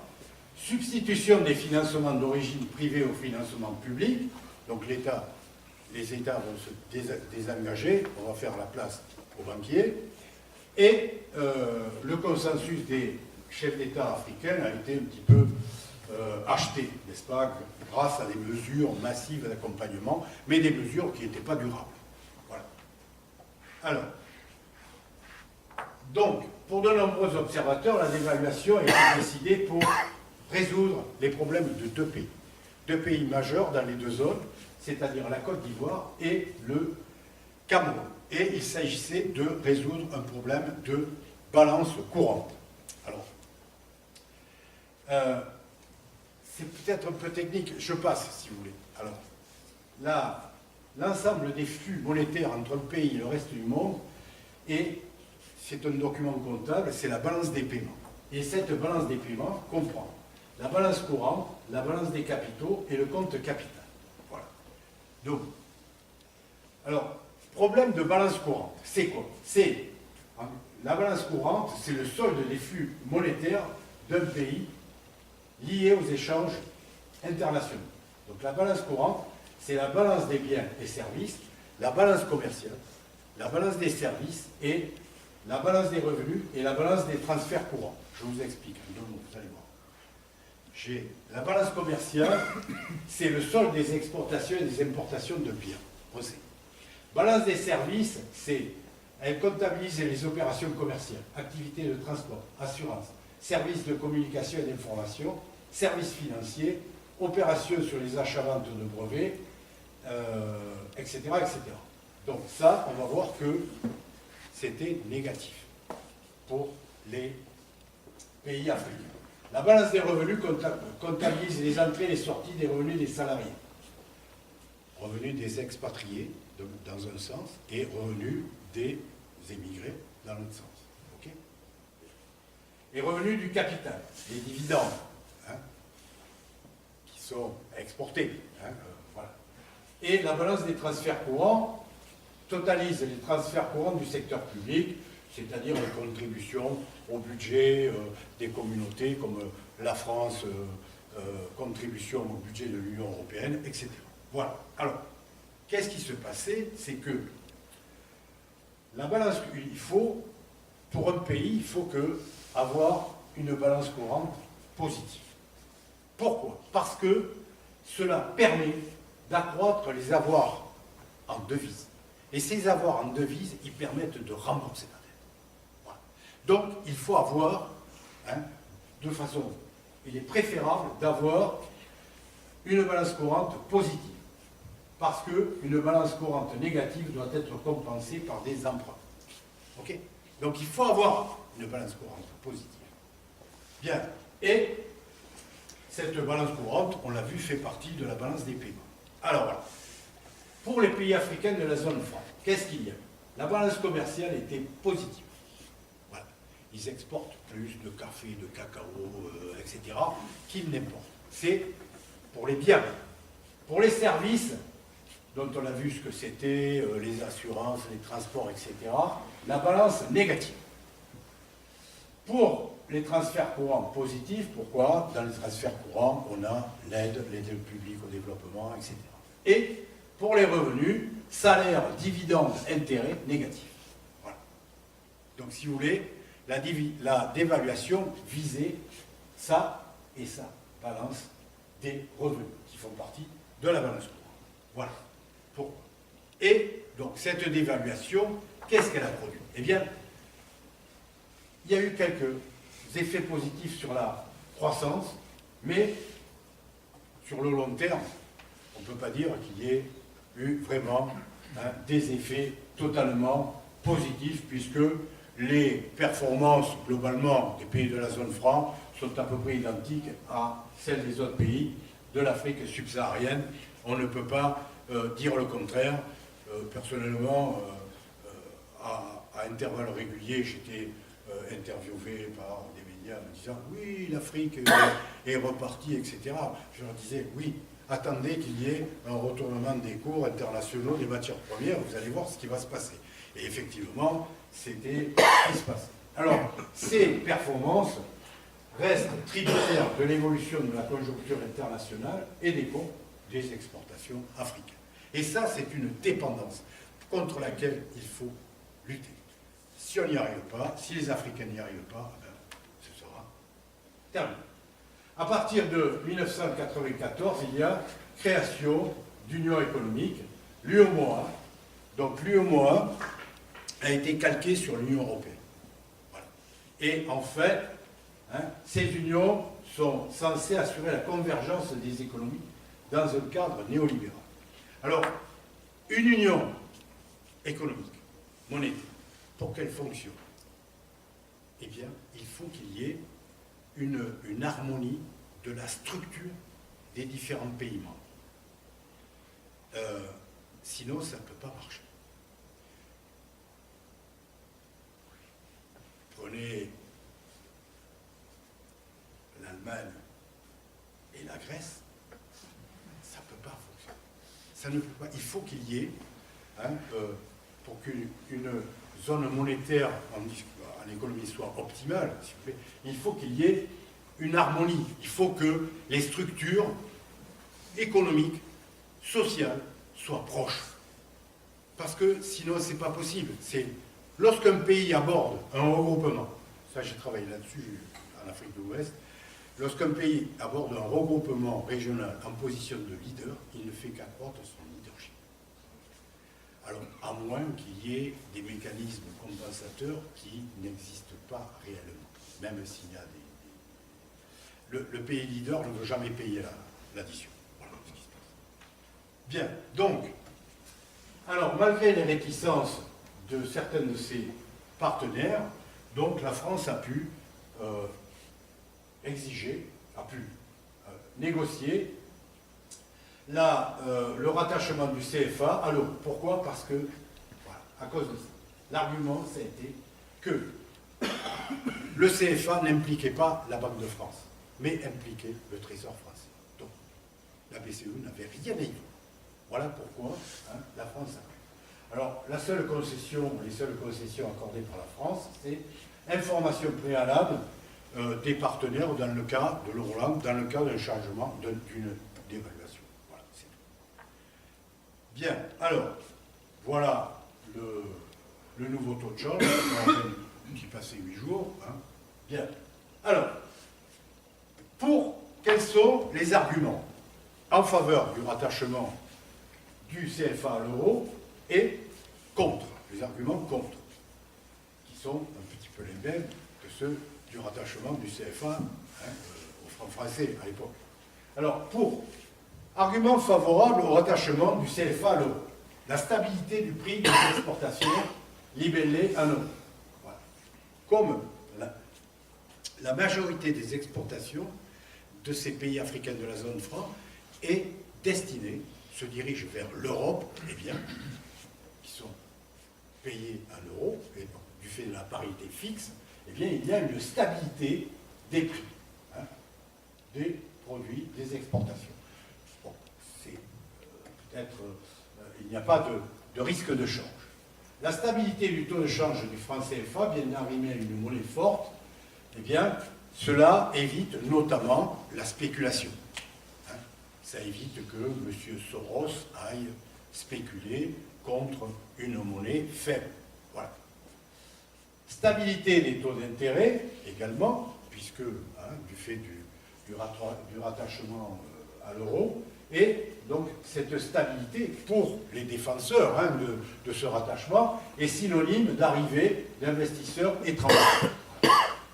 Substitution des financements d'origine privée aux financements publics, donc les États vont se désengager, on va faire la place aux banquiers, et le consensus des chefs d'État africains a été un petit peu acheté, n'est-ce pas, grâce à des mesures massives d'accompagnement, mais des mesures qui n'étaient pas durables. Voilà. Alors, donc, pour de nombreux observateurs, la dévaluation a été décidée pour résoudre les problèmes de deux pays majeurs dans les deux zones, c'est-à-dire la Côte d'Ivoire et le Cameroun. Et il s'agissait de résoudre un problème de balance courante. Alors, c'est peut-être un peu technique, je passe si vous voulez. Alors, là, l'ensemble des flux monétaires entre un pays et le reste du monde, et c'est un document comptable, c'est la balance des paiements. Et cette balance des paiements comprend la balance courante, la balance des capitaux et le compte capital. Voilà. Donc, alors, problème de balance courante, c'est quoi? C'est la balance courante, c'est le solde des flux monétaires d'un pays liés aux échanges internationaux. Donc la balance courante, c'est la balance des biens et services, la balance commerciale, la balance des services et la balance des revenus et la balance des transferts courants. Je vous explique en deux mots, vous allez voir. J'ai la balance commerciale, c'est le solde des exportations et des importations de biens. On sait. Balance des services, elle comptabilise les opérations commerciales, activités de transport, assurance, services de communication et d'information, services financiers, opérations sur les achats-ventes de brevets, etc., etc. Donc ça, on va voir que c'était négatif pour les pays africains. La balance des revenus comptabilise les entrées et les sorties des revenus des salariés. Revenus des expatriés, dans un sens, et revenus des émigrés, dans l'autre sens. Okay, et revenus du capital, les dividendes, hein, qui sont exportés. Hein, voilà. Et la balance des transferts courants totalise les transferts courants du secteur public, c'est-à-dire les contributions au budget des communautés comme la France, contribution au budget de l'Union européenne, etc. Voilà. Alors, qu'est-ce qui se passait? C'est que la balance, pour un pays, il faut avoir une balance courante positive. Pourquoi? Parce que cela permet d'accroître les avoirs en devises. Et ces avoirs en devises, ils permettent de rembourser la dette. Voilà. Donc, il faut avoir, de façon, il est préférable d'avoir une balance courante positive. Parce qu'une balance courante négative doit être compensée par des emprunts. Ok? Donc, il faut avoir une balance courante positive. Bien. Et cette balance courante, on l'a vu, fait partie de la balance des paiements. Alors voilà. Pour les pays africains de la zone franc, qu'est-ce qu'il y a? La balance commerciale était positive. Voilà. Ils exportent plus de café, de cacao, etc., qu'ils n'importent. C'est pour les biens. Pour les services, dont on a vu ce que c'était, les assurances, les transports, etc., la balance négative. Pour les transferts courants positifs, pourquoi? Dans les transferts courants, on a l'aide publique au développement, etc. Et pour les revenus, salaire, dividendes, intérêts, négatifs. Voilà. Donc, si vous voulez, la dévaluation visait ça et ça, balance des revenus, qui font partie de la balance courante. Voilà. Pourquoi? Et donc, cette dévaluation, qu'est-ce qu'elle a produit? Eh bien, il y a eu quelques effets positifs sur la croissance, mais sur le long terme, on ne peut pas dire qu'il y ait eu vraiment des effets totalement positifs, puisque les performances globalement des pays de la zone franc sont à peu près identiques à celles des autres pays de l'Afrique subsaharienne. On ne peut pas dire le contraire. Personnellement, à intervalles réguliers, j'étais interviewé par des médias me disant « Oui, l'Afrique est repartie, etc. » Je leur disais « Oui, attendez qu'il y ait un retournement des cours internationaux des matières premières, vous allez voir ce qui va se passer. » Et effectivement, c'était ce qui se passe. Alors, ces performances restent tributaires de l'évolution de la conjoncture internationale et des comptes des exportations africaines. Et ça, c'est une dépendance contre laquelle il faut lutter. Si on n'y arrive pas, si les Africains n'y arrivent pas, ben, ce sera terminé. À partir de 1994, il y a création d'union économique, l'UEMOA. Donc l'UEMOA a été calquée sur l'Union européenne. Voilà. Et en fait, ces unions sont censées assurer la convergence des économies dans un cadre néolibéral. Alors, une union économique, monétaire, pour qu'elle fonctionne, eh bien, il faut qu'il y ait une harmonie de la structure des différents pays membres. Sinon, ça ne peut pas marcher. Prenez l'Allemagne et la Grèce, ça ne peut pas fonctionner. Ça ne peut pas. Il faut qu'il y ait, pour qu'une zone monétaire en économie soit optimale, s'il vous plaît, il faut qu'il y ait une harmonie. Il faut que les structures économiques, sociales, soient proches. Parce que sinon, ce n'est pas possible. C'est lorsqu'un pays aborde un regroupement, ça j'ai travaillé là-dessus en Afrique de l'Ouest, lorsqu'un pays aborde un regroupement régional en position de leader, il ne fait qu'accroître son leadership. Alors, à moins qu'il y ait des mécanismes compensateurs qui n'existent pas réellement, même s'il y a le pays leader ne veut jamais payer l'addition. Voilà ce qui se passe. Bien, donc, alors, malgré les réticences de certains de ses partenaires, donc la France a pu exiger, a pu négocier le rattachement du CFA à l'euro. Pourquoi? Parce que, voilà, à cause de ça. L'argument, ça a été que le CFA n'impliquait pas la Banque de France, mais impliquait le Trésor français. Donc, la BCE n'avait rien à y voir. Voilà pourquoi la France a. Alors, la seule concession, les seules concessions accordées par la France, c'est information préalable des partenaires dans le cas de l'Euroland, dans le cas d'un changement d'une dévaluation. Voilà, c'est tout. Bien, alors, voilà le nouveau taux de change, qui passait 8 jours. Bien, alors, quels sont les arguments en faveur du rattachement du CFA à l'euro et contre, les arguments contre, qui sont un petit peu les mêmes que ceux du rattachement du CFA au franc français à l'époque. Alors, pour argument favorable au rattachement du CFA à l'euro, la stabilité du prix des exportations libellées en euros. Voilà. Comme la majorité des exportations de ces pays africains de la zone franc est destinée, se dirige vers l'Europe, eh bien, qui sont payés en euros, et donc, du fait de la parité fixe, eh bien, il y a une stabilité des prix, des produits, des exportations. Bon, c'est peut-être, il n'y a pas de risque de change. La stabilité du taux de change du franc CFA, bien arrimer à une monnaie forte, eh bien, cela évite notamment la spéculation. Ça évite que M. Soros aille spéculer contre une monnaie faible. Voilà. Stabilité des taux d'intérêt également, puisque du fait du rattachement à l'euro, et donc cette stabilité pour les défenseurs de ce rattachement est synonyme d'arrivée d'investisseurs étrangers.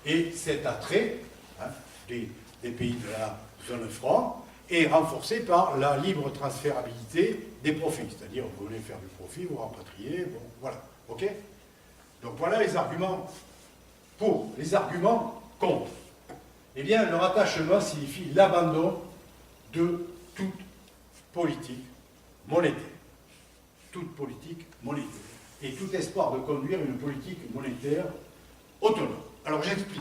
Et cet attrait des pays de la zone franc est renforcé par la libre transférabilité des profits. C'est-à-dire, vous voulez faire du profit, vous rapatriez, bon, voilà. OK? Donc voilà les arguments pour. Les arguments contre. Eh bien, le rattachement signifie l'abandon de toute politique monétaire. Toute politique monétaire. Et tout espoir de conduire une politique monétaire autonome. Alors j'explique.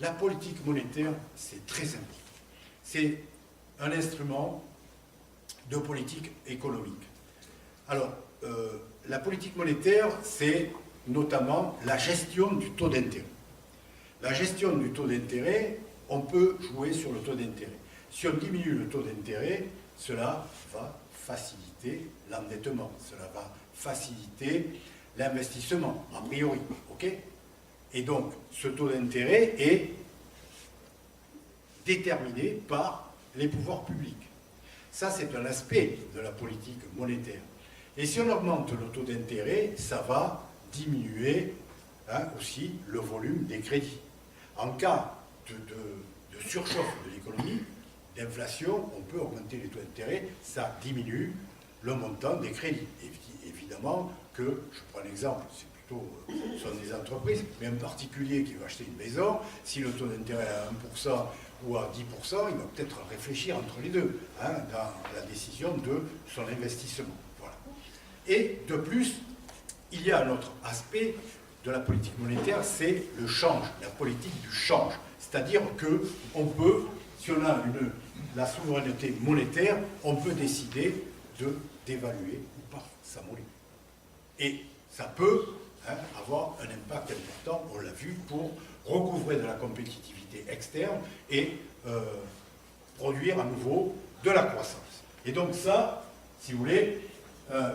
La politique monétaire, c'est très important. C'est un instrument de politique économique. Alors, la politique monétaire, c'est notamment la gestion du taux d'intérêt. La gestion du taux d'intérêt, on peut jouer sur le taux d'intérêt. Si on diminue le taux d'intérêt, cela va faciliter l'endettement, cela va faciliter l'investissement, a priori. OK ? Et donc, ce taux d'intérêt est déterminé par les pouvoirs publics. Ça, c'est un aspect de la politique monétaire. Et si on augmente le taux d'intérêt, ça va diminuer aussi le volume des crédits. En cas de surchauffe de l'économie, d'inflation, on peut augmenter les taux d'intérêt, ça diminue le montant des crédits. Évidemment que, je prends un exemple, ce sont des entreprises, mais un particulier qui veut acheter une maison, si le taux d'intérêt est à 1% ou à 10%, il va peut-être réfléchir entre les deux dans la décision de son investissement. Voilà. Et de plus, il y a un autre aspect de la politique monétaire, c'est le change, la politique du change. C'est-à-dire qu'on peut, si on a la souveraineté monétaire, on peut décider de dévaluer ou pas sa monnaie. Et ça peut avoir un impact important, on l'a vu, pour recouvrer de la compétitivité externe et produire à nouveau de la croissance. Et donc ça, si vous voulez,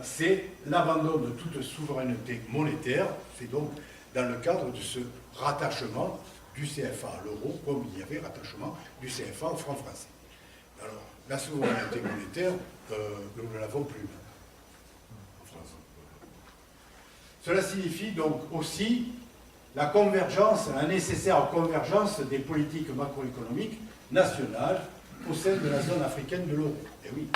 c'est l'abandon de toute souveraineté monétaire, c'est donc dans le cadre de ce rattachement du CFA à l'euro, comme il y avait rattachement du CFA au franc français. Alors, la souveraineté monétaire, nous ne l'avons plus. Cela signifie donc aussi la convergence, la nécessaire convergence des politiques macroéconomiques nationales au sein de la zone africaine de l'euro. Et oui,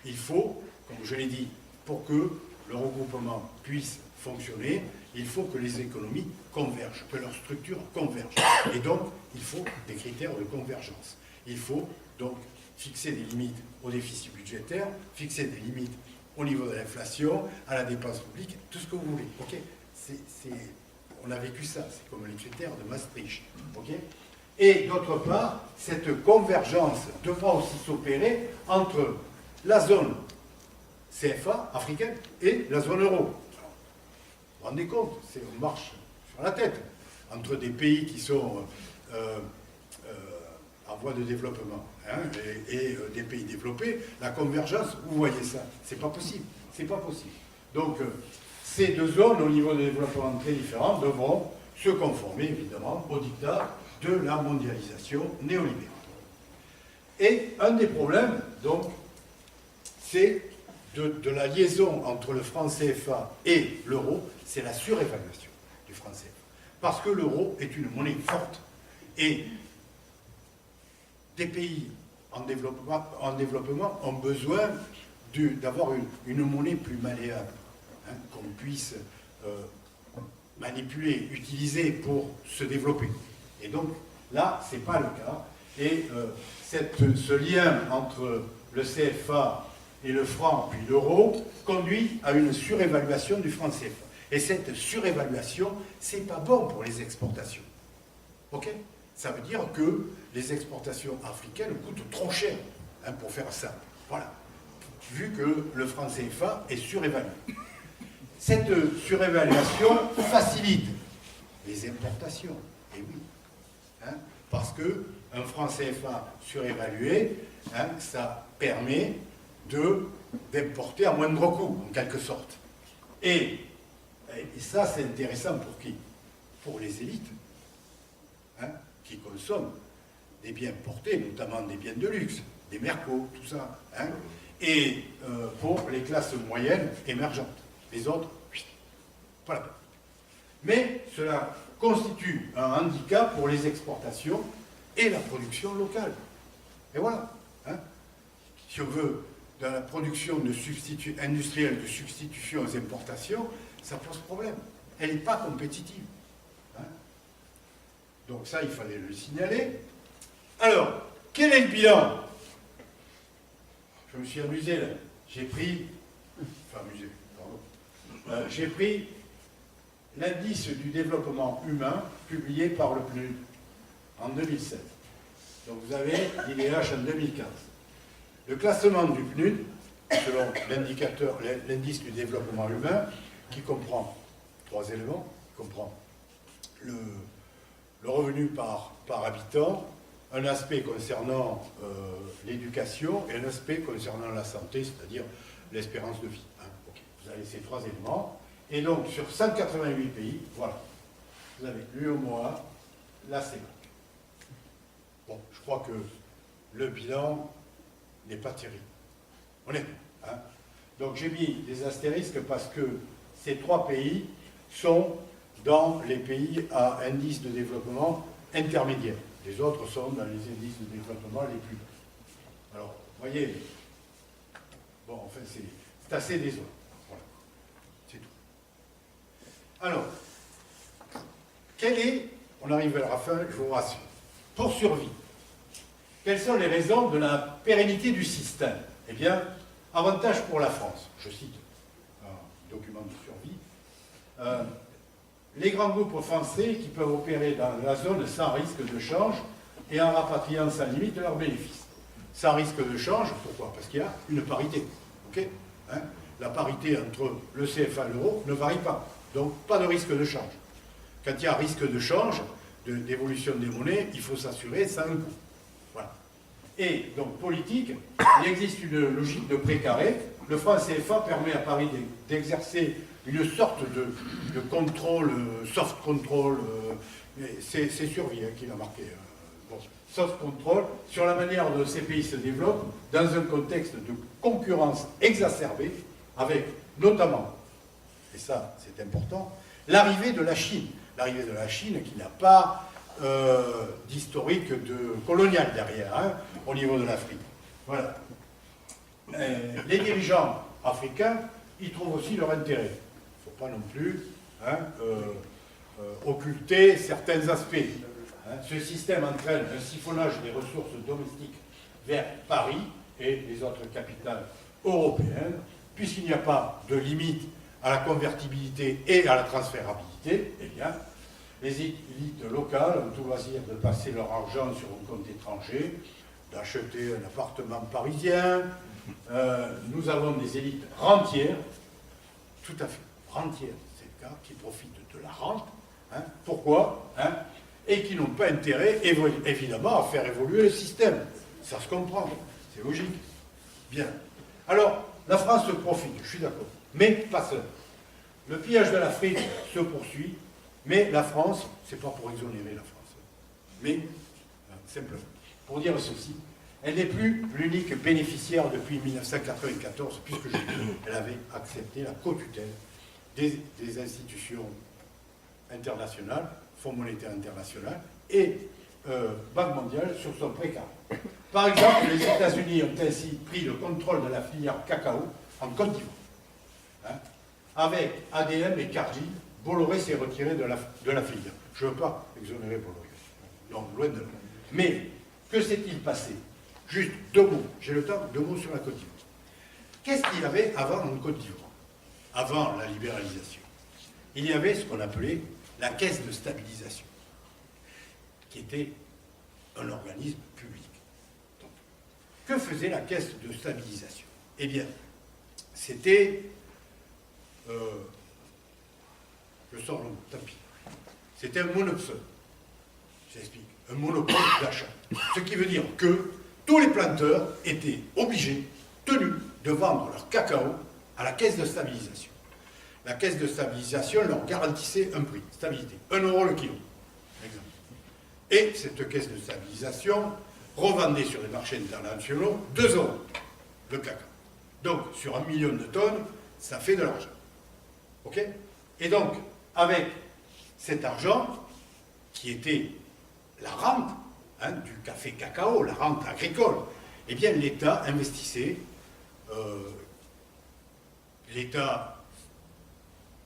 il faut, comme je l'ai dit, pour que le regroupement puisse fonctionner, il faut que les économies convergent, que leurs structures convergent. Et donc, il faut des critères de convergence. Il faut donc fixer des limites au déficit budgétaire, fixer des limites au niveau de l'inflation, à la dépense publique, tout ce que vous voulez. Okay, on a vécu ça, c'est comme les critères de Maastricht. Okay, et d'autre part, cette convergence devra aussi s'opérer entre la zone CFA africaine et la zone euro. Vous vous rendez compte, on marche sur la tête entre des pays qui sont en voie de développement hein, et des pays développés. La convergence, vous voyez ça, c'est pas possible. C'est pas possible. Donc, ces deux zones, au niveau de développement très différents, devront se conformer, évidemment, au diktat de la mondialisation néolibérale. Et un des problèmes, donc, c'est de la liaison entre le franc CFA et l'euro, c'est la surévaluation du franc CFA. Parce que l'euro est une monnaie forte. Et des pays en développement ont besoin d'avoir une monnaie plus malléable, hein, qu'on puisse manipuler, utiliser pour se développer. Et donc, là, ce n'est pas le cas. Et ce lien entre le CFA et le franc, puis l'euro, conduit à une surévaluation du franc CFA. Et cette surévaluation, ce n'est pas bon pour les exportations. Ok ? Ça veut dire que les exportations africaines coûtent trop cher, hein, pour faire ça. Voilà. Vu que le franc CFA est surévalué. Cette surévaluation facilite les importations. Et oui. Hein, parce qu'un franc CFA surévalué, hein, ça permet d'importer à moindre coût, en quelque sorte. Et ça, c'est intéressant pour qui? Pour les élites, hein, qui consomment des biens importés, notamment des biens de luxe, des mercos, tout ça. Hein, et pour les classes moyennes émergentes. Les autres, pas la peine. Mais cela constitue un handicap pour les exportations et la production locale. Et voilà. Hein. Si on veut de la production industrielle de substitution aux importations, ça pose problème. Elle n'est pas compétitive. Hein. Donc ça, il fallait le signaler. Alors, quel est le bilan? Je me suis amusé là. J'ai pris l'indice du développement humain publié par le PNUD en 2007. Donc vous avez l'IDH en 2015. Le classement du PNUD, selon l'indice du développement humain, qui comprend 3 éléments, qui comprend le revenu par habitant, un aspect concernant l'éducation et un aspect concernant la santé, c'est-à-dire l'espérance de vie. Hein. Okay. Vous avez ces 3 éléments. Et donc, sur 188 pays, voilà, vous avez l'UEMOA, la CEMAC. Bon, je crois que le bilan n'est pas terrible. Honnêtement. Hein. Donc, j'ai mis des astérisques parce que ces 3 pays sont dans les pays à indice de développement intermédiaire. Les autres sont dans les indices de développement les plus bas. Alors, vous voyez, bon, enfin, c'est assez désolant. Voilà. C'est tout. Alors, on arrive à la fin, je vous rassure, pour survie, quelles sont les raisons de la pérennité du système? Eh bien, avantage pour la France, je cite un document de survie, les grands groupes français qui peuvent opérer dans la zone sans risque de change et en rapatriant sans limite de leurs bénéfices. Sans risque de change, pourquoi? Parce qu'il y a une parité. Okay, hein, la parité entre le CFA et l'euro ne varie pas. Donc, pas de risque de change. Quand il y a risque de change, d'évolution des monnaies, il faut s'assurer, ça a un coût. Voilà. Et donc, politique, il existe une logique de précaré. Le franc CFA permet à Paris d'exercer une sorte de contrôle, soft control, c'est Survie hein, qui l'a marqué. Bon, soft control sur la manière dont ces pays se développent dans un contexte de concurrence exacerbée avec notamment, et ça c'est important, l'arrivée de la Chine. L'arrivée de la Chine qui n'a pas d'historique colonial derrière, hein, au niveau de l'Afrique. Voilà. Les dirigeants africains y trouvent aussi leur intérêt. Il ne faut pas non plus hein, occulter certains aspects. Hein. Ce système entraîne un siphonnage des ressources domestiques vers Paris et les autres capitales européennes, puisqu'il n'y a pas de limite à la convertibilité et à la transférabilité, eh bien, les élites locales ont tout loisir de passer leur argent sur un compte étranger d'acheter un appartement parisien. Nous avons des élites rentières, tout à fait rentières, c'est le cas, qui profitent de la rente. Hein. Pourquoi hein, et qui n'ont pas intérêt, évidemment, à faire évoluer le système. Ça se comprend, c'est logique. Bien. Alors, la France se profite, je suis d'accord, mais pas seule. Le pillage de l'Afrique se poursuit, mais la France, c'est pas pour exonérer la France, mais simplement pour dire ceci, elle n'est plus l'unique bénéficiaire depuis 1994, puisque je dis, elle avait accepté la co-tutelle des institutions internationales, Fonds monétaire international et Banque mondiale sur son précaré. Par exemple, les États-Unis ont ainsi pris le contrôle de la filière cacao en Côte d'Ivoire. Hein, avec ADM et Cargill, Bolloré s'est retiré de la filière. Je ne veux pas exonérer Bolloré. Non, loin de là. Mais que s'est-il passé? Juste deux mots, j'ai le temps, deux mots sur la Côte d'Ivoire. Qu'est-ce qu'il y avait avant en Côte d'Ivoire, avant la libéralisation? Il y avait ce qu'on appelait la caisse de stabilisation, qui était un organisme public. Donc, que faisait la caisse de stabilisation? Eh bien, c'était, je sors le mot, tant pis, c'était un monopsone, j'explique, un monopole d'achat. Ce qui veut dire que tous les planteurs étaient obligés, tenus, de vendre leur cacao à la caisse de stabilisation. La caisse de stabilisation leur garantissait un prix, stabilité, 1 € le kilo, exemple. Et cette caisse de stabilisation revendait sur les marchés internationaux 2 € le cacao. Donc, sur 1 million de tonnes, ça fait de l'argent. OK? Et donc, avec cet argent, qui était la rente hein, du café cacao, la rente agricole, eh bien, l'État investissait, l'État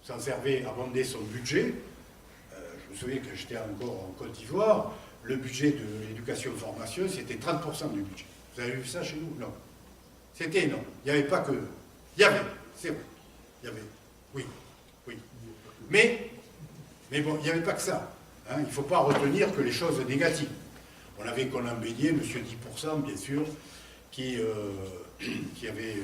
s'en servait à abonder son budget. Je me souviens que j'étais encore en Côte d'Ivoire, le budget de l'éducation-formation, c'était 30% du budget. Vous avez vu ça chez nous? Non. C'était énorme. Il n'y avait pas que... Il y avait, c'est vrai. Il y avait, oui, oui. Mais bon, il n'y avait pas que ça. Hein. Il ne faut pas retenir que les choses négatives. On avait Colin Bélier, monsieur 10%, bien sûr, qui avait...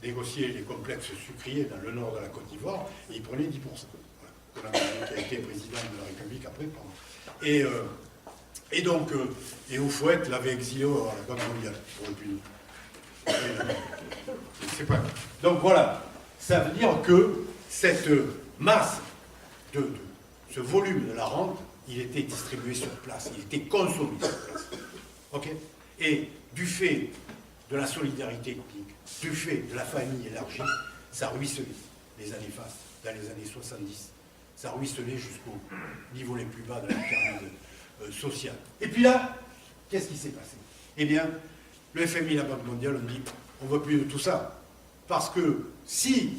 négocier les complexes sucriers dans le nord de la Côte d'Ivoire, et il prenait 10%. Voilà. Qui a été président de la République après, pardon. Et donc, et Houphouët l'avait exilé à la Banque mondiale, pour le plus. C'est pas grave. Donc voilà, ça veut dire que cette masse, ce volume de la rente, il était distribué sur place, il était consommé sur place. Ok? Et du fait de la solidarité ethnique, du fait de la famille élargie, ça ruisselait les années fastes, dans les années 70. Ça ruisselait jusqu'au niveau les plus bas de la pyramide sociale. Et puis là, qu'est-ce qui s'est passé? Eh bien, le FMI et la Banque mondiale ont dit, on ne veut plus de tout ça. Parce que si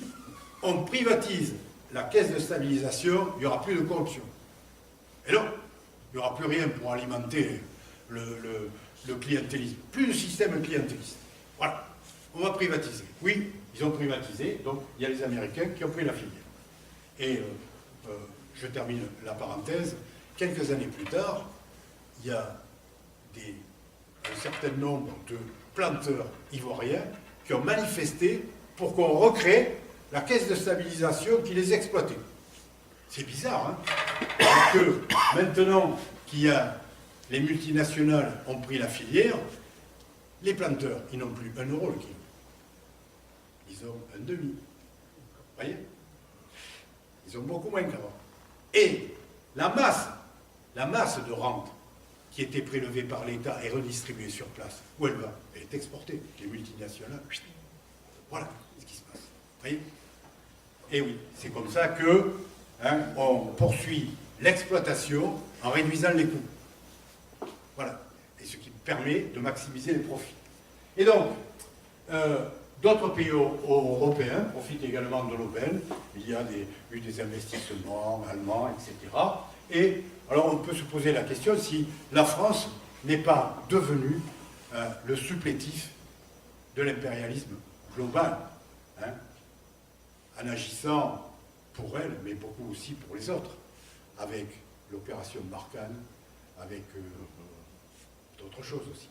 on privatise la caisse de stabilisation, il n'y aura plus de corruption. Et non, il n'y aura plus rien pour alimenter le clientélisme. Plus de système clientéliste. Voilà. On va privatiser. Oui, ils ont privatisé, donc il y a les Américains qui ont pris la filière. Et je termine la parenthèse, quelques années plus tard, il y a un certain nombre de planteurs ivoiriens qui ont manifesté pour qu'on recrée la caisse de stabilisation qui les exploitait. C'est bizarre, hein? Parce que maintenant qu'il y a les multinationales ont pris la filière, les planteurs, ils n'ont plus 1 € le kilo. Ils ont un demi. Vous voyez? Ils ont beaucoup moins qu'avant. Et la masse de rente qui était prélevée par l'État et redistribuée sur place, où elle va? Elle est exportée. Les multinationales, voilà ce qui se passe. Vous voyez? Et oui, c'est comme ça que on poursuit l'exploitation en réduisant les coûts. Voilà. Et ce qui permet de maximiser les profits. Et donc, d'autres pays européens profitent également de l'aubaine. Il y a eu des investissements allemands, etc. Et alors on peut se poser la question si la France n'est pas devenue le supplétif de l'impérialisme global, hein, en agissant pour elle, mais beaucoup aussi pour les autres, avec l'opération Barkhane, avec d'autres choses aussi.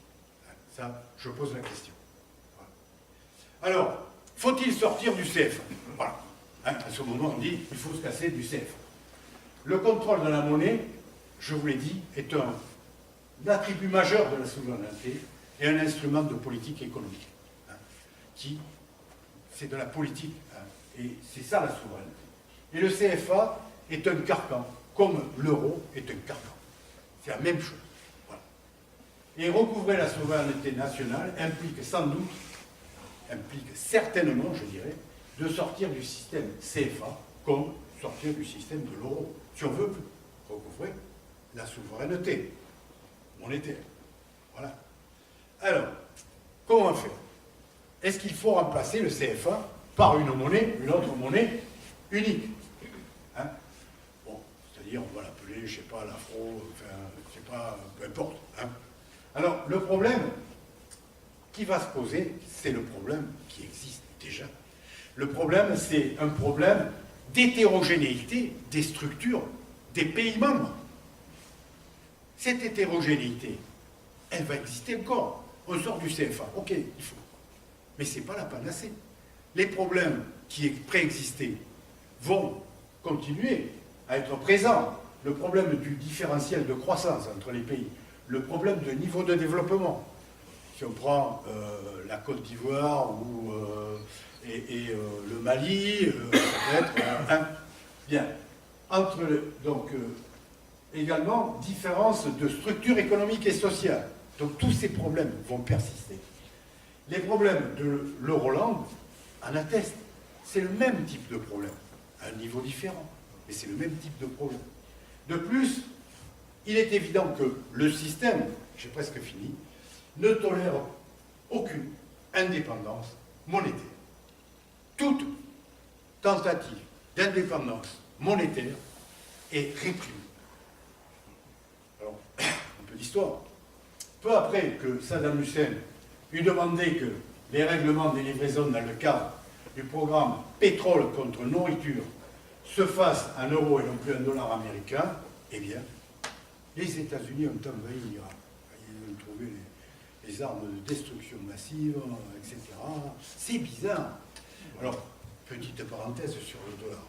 Ça, je pose la question. Voilà. Alors, faut-il sortir du CFA? Voilà. Hein, à ce moment, on dit qu'il faut se casser du CFA. Le contrôle de la monnaie, je vous l'ai dit, est un attribut majeur de la souveraineté et un instrument de politique économique. Hein, c'est de la politique, hein, et c'est ça la souveraineté. Et le CFA est un carcan, comme l'euro est un carcan. C'est la même chose. Voilà. Et recouvrer la souveraineté nationale implique sans doute, implique certainement, je dirais, de sortir du système CFA comme sortir du système de l'euro, si on veut recouvrer la souveraineté monétaire. Voilà. Alors, comment faire? Est-ce qu'il faut remplacer le CFA par une autre monnaie unique, hein? Bon, c'est-à-dire, on va l'appeler, je ne sais pas, l'afro, enfin, je ne sais pas, peu importe. Hein? Alors, le problème qui va se poser, c'est le problème qui existe déjà. Le problème, c'est un problème d'hétérogénéité des structures des pays membres. Cette hétérogénéité, elle va exister encore. On sort du CFA, ok, il faut. Mais ce n'est pas la panacée. Les problèmes qui préexistaient vont continuer à être présents. Le problème du différentiel de croissance entre les pays, le problème de niveau de développement. Si on prend la Côte d'Ivoire et le Mali, ça peut être un. Bien. Donc, également, différence de structure économique et sociale. Donc, tous ces problèmes vont persister. Les problèmes de l'Euroland en attestent. C'est le même type de problème, à un niveau différent, mais c'est le même type de problème. De plus, il est évident que le système, j'ai presque fini, ne tolère aucune indépendance monétaire. Toute tentative d'indépendance monétaire est réprimée. Alors, un peu d'histoire. Peu après que Saddam Hussein eut demandé que les règlements des livraisons dans le cadre du programme pétrole contre nourriture se fassent en euros et non plus en dollars américains, eh bien, les États-Unis ont envahi l'Irak. Ils ont trouvé les armes de destruction massive, etc. C'est bizarre. Alors, petite parenthèse sur le dollar.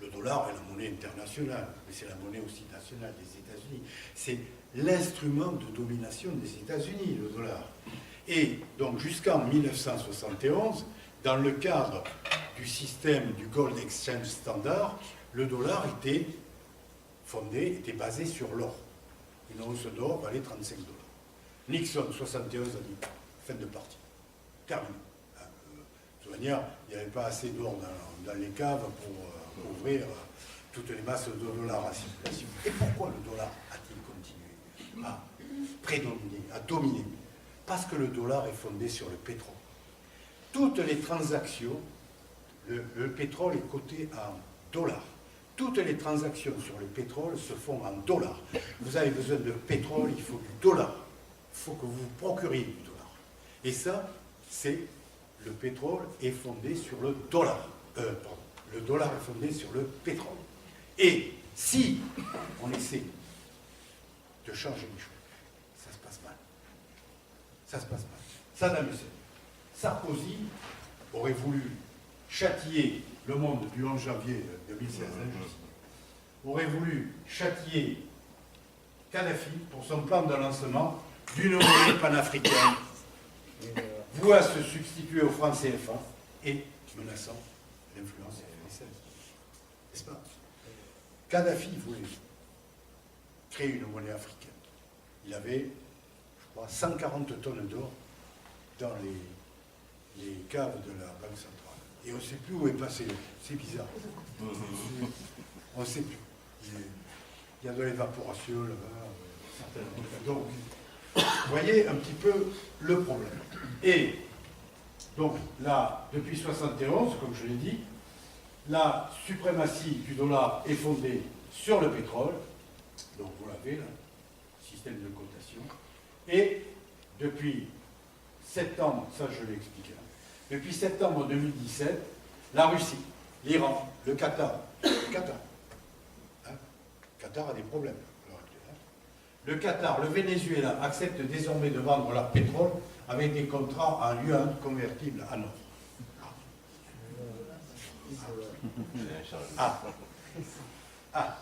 Le dollar est la monnaie internationale, mais c'est la monnaie aussi nationale des États-Unis. C'est l'instrument de domination des États-Unis, le dollar. Et donc, jusqu'en 1971, dans le cadre du système du Gold Exchange Standard, le dollar était basé sur l'or. Une once d'or valait 35 $. Nixon, 71, a dit fin de partie. Terminé. De toute manière, il n'y avait pas assez d'or dans les caves pour ouvrir toutes les masses de dollars à circulation. Et pourquoi le dollar a-t-il continué à prédominer, à dominer? Parce que le dollar est fondé sur le pétrole. Toutes les transactions, le pétrole est coté en dollars. Toutes les transactions sur le pétrole se font en dollars. Vous avez besoin de pétrole, il faut du dollar. Il faut que vous vous procuriez du dollar. Et ça, c'est le pétrole est fondé sur le dollar. Le dollar est fondé sur le pétrole. Et si on essaie de changer les choses, ça se passe mal. Ça se passe mal. Saddam Hussein. Sarkozy aurait voulu châtier le monde du 11 janvier 2016, aurait voulu châtier Kadhafi pour son plan de lancement d'une monnaie panafricaine, voit se substituer au franc CFA et menaçant l'influence française. N'est-ce pas? Kadhafi voulait créer une monnaie africaine. Il avait, je crois, 140 tonnes d'or dans les caves de la Banque centrale. Et on ne sait plus où est passé l'eau. C'est bizarre. On ne sait plus. Il y a de l'évaporation là-bas, certainement. Donc, vous voyez un petit peu le problème. Et donc là, depuis 1971, comme je l'ai dit, la suprématie du dollar est fondée sur le pétrole. Donc vous l'avez là, système de cotation. Et depuis septembre, ça je l'ai expliqué là, depuis septembre 2017, la Russie, l'Iran, le Qatar, hein, le Qatar a des problèmes à l'heure actuelle, hein, le Qatar, le Venezuela acceptent désormais de vendre leur pétrole avec des contrats en yuan convertibles en or. Ah,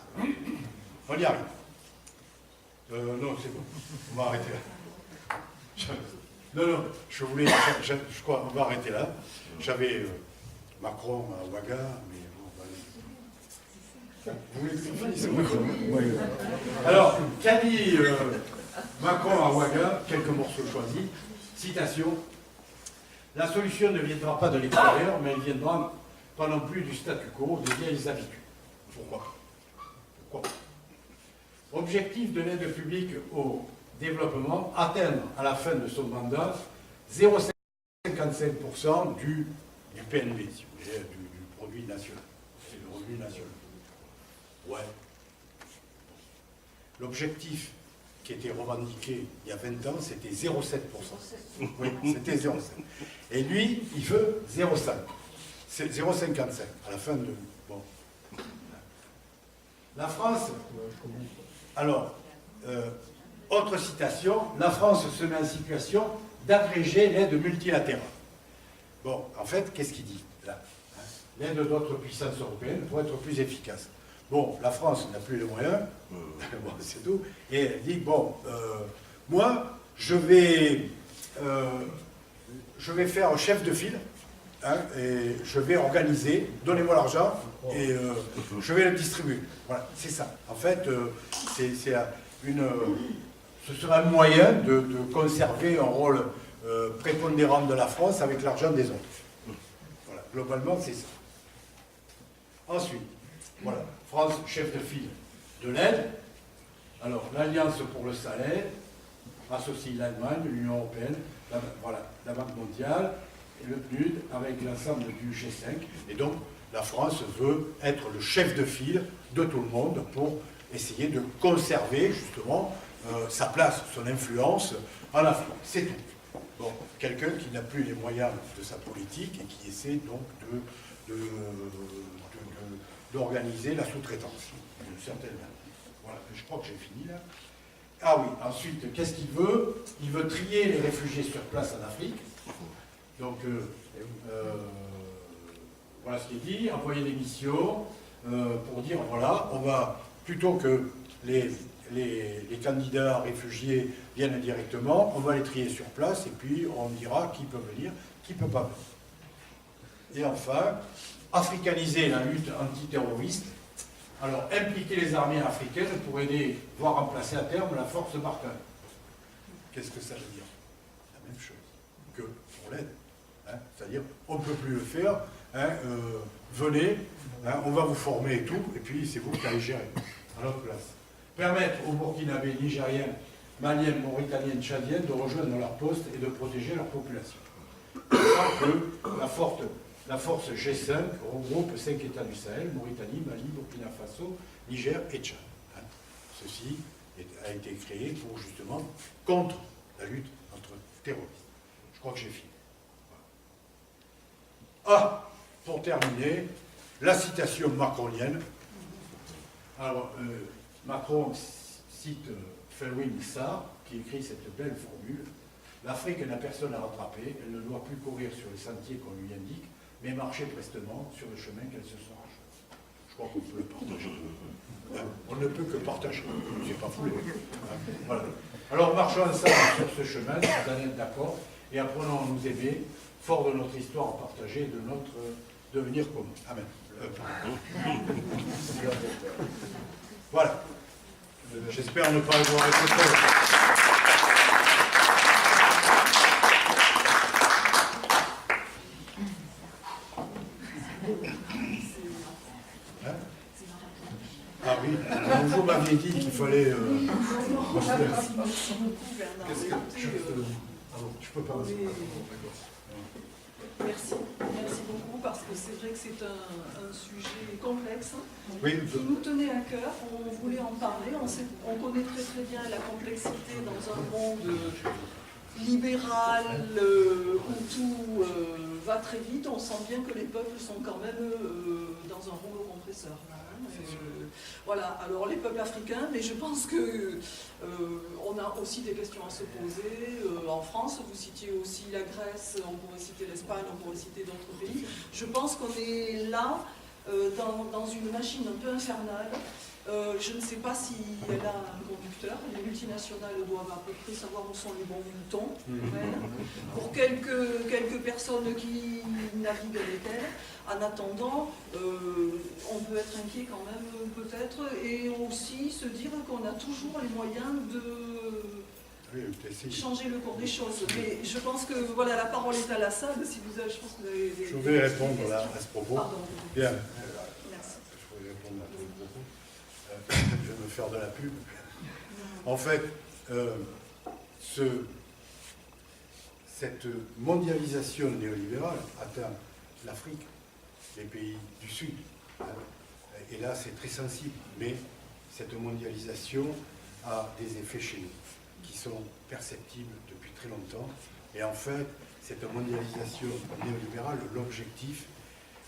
on y arrive. Non, c'est bon, on va arrêter là. Non, je voulais, je crois, on va arrêter là. J'avais Macron à Ouaga, mais bon, vous voulez que je finisse Macron? Oui. Alors, qu'a dit Macron à Ouaga, quelques morceaux choisis, citation, la solution ne viendra pas de l'extérieur, mais elle viendra pas non plus du statu quo, des vieilles habitudes. Pourquoi? Objectif de l'aide publique au développement, atteindre à la fin de son mandat 0,55% du PNB, si vous voulez, du produit national. C'est le revenu national. Ouais. L'objectif qui était revendiqué il y a 20 ans, c'était 0,7%. Oui, c'était 0,7%. Et lui, il veut 0,5%. C'est 0,55 à la fin de... Bon. La France... Alors, autre citation, la France se met en situation d'agréger l'aide multilatérale. Bon, en fait, qu'est-ce qu'il dit là? L'aide d'autres puissances européennes pour être plus efficace. Bon, la France n'a plus les moyens, bon, c'est tout, et elle dit, bon, moi, je vais faire chef de file, hein, et je vais organiser, donnez-moi l'argent, et je vais le distribuer. Voilà, c'est ça. En fait, ce sera un moyen de conserver un rôle prépondérant de la France avec l'argent des autres. Voilà, globalement, c'est ça. Ensuite, voilà, France, chef de file de l'aide. Alors, l'Alliance pour le Sahel associe l'Allemagne, l'Union européenne, la Banque mondiale, et le PNUD avec l'ensemble du G5. Et donc, la France veut être le chef de file de tout le monde pour essayer de conserver justement sa place, son influence en Afrique. C'est tout. Bon, quelqu'un qui n'a plus les moyens de sa politique et qui essaie donc d'organiser la sous-traitance d'une certaine manière. Voilà, je crois que j'ai fini là. Ah oui, ensuite, qu'est-ce qu'il veut? Il veut trier les réfugiés sur place en Afrique. Donc, voilà ce qui est dit, envoyer des missions pour dire, voilà, on va, plutôt que les candidats réfugiés viennent directement, on va les trier sur place et puis on dira qui peut venir, qui ne peut pas venir. Et enfin, africaniser la lutte antiterroriste, alors impliquer les armées africaines pour aider, voire remplacer à terme la force Barkhane. Qu'est-ce que ça veut dire? La même chose que pour l'aide. Hein, c'est-à-dire, on ne peut plus le faire, hein, venez, hein, on va vous former et tout, et puis c'est vous qui allez gérer à notre place. Permettre aux Burkinabés, Nigériens, Maliens, Mauritaniens, Tchadiens de rejoindre leur poste et de protéger leur population. Sachant que la force G5 regroupe 5 États du Sahel, Mauritanie, Mali, Burkina Faso, Niger et Tchad. Hein. Ceci a été créé pour justement contre la lutte contre terroristes. Je crois que j'ai fini. Ah, pour terminer, la citation macronienne. Alors, Macron cite Felwine Sarr, qui écrit cette belle formule. L'Afrique n'a personne à rattraper, elle ne doit plus courir sur les sentiers qu'on lui indique, mais marcher prestement sur le chemin qu'elle se sera choisi. Je crois qu'on peut le partager. On ne peut que partager. C'est pas fou. Voilà. Alors marchons ensemble sur ce chemin, si vous en êtes d'accord, et apprenons à nous aimer, fort de notre histoire à partager et de notre devenir commun. Amen. Voilà. J'espère ne pas avoir été trop. Ah oui, vous m'aviez dit qu'il fallait... Qu'est-ce que... Je peux pas... Merci beaucoup, parce que c'est vrai que c'est un sujet complexe, oui, qui nous tenait à cœur, on voulait en parler, on connaît très très bien la complexité dans un monde libéral, où tout va très vite. On sent bien que les peuples sont quand même dans un rouleau compresseur. Voilà, alors les peuples africains, mais je pense que on a aussi des questions à se poser. En France, vous citiez aussi la Grèce, on pourrait citer l'Espagne, on pourrait citer d'autres pays. Je pense qu'on est là dans une machine un peu infernale. Je ne sais pas si elle a un conducteur. Les multinationales doivent à peu près savoir où sont les bons moutons. Pour quelques personnes qui naviguent avec elle. En attendant, on peut être inquiet quand même, peut-être, et aussi se dire qu'on a toujours les moyens de changer le cours des choses. Mais je pense que voilà, la parole est à la salle. Si vous avez, je pense que vous avez je vais répondre là, à ce propos. Pardon. Bien. Merci. Je vais répondre à ce propos. Je vais me faire de la pub. En fait, cette mondialisation néolibérale atteint l'Afrique, les pays du Sud. Et là, c'est très sensible. Mais cette mondialisation a des effets chez nous qui sont perceptibles depuis très longtemps. Et en fait, cette mondialisation néolibérale, l'objectif,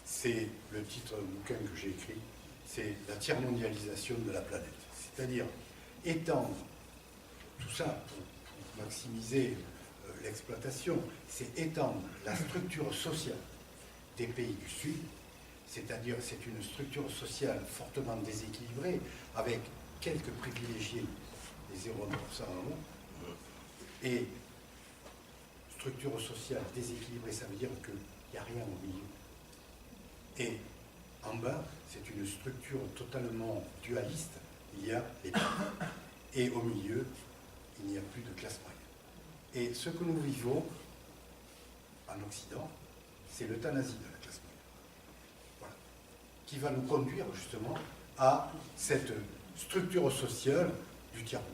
c'est le titre du bouquin que j'ai écrit, c'est la tiers-mondialisation de la planète. C'est-à-dire étendre tout ça pour maximiser l'exploitation, c'est étendre la structure sociale des pays du Sud, c'est-à-dire c'est une structure sociale fortement déséquilibrée, avec quelques privilégiés, les 0,1% en haut, et structure sociale déséquilibrée, ça veut dire qu'il n'y a rien au milieu. Et en bas, c'est une structure totalement dualiste, il y a les pays. Et au milieu, il n'y a plus de classe moyenne. Et ce que nous vivons en Occident, c'est l'euthanasie de la classe moyenne. Voilà. Qui va nous conduire justement à cette structure sociale du tiers-monde.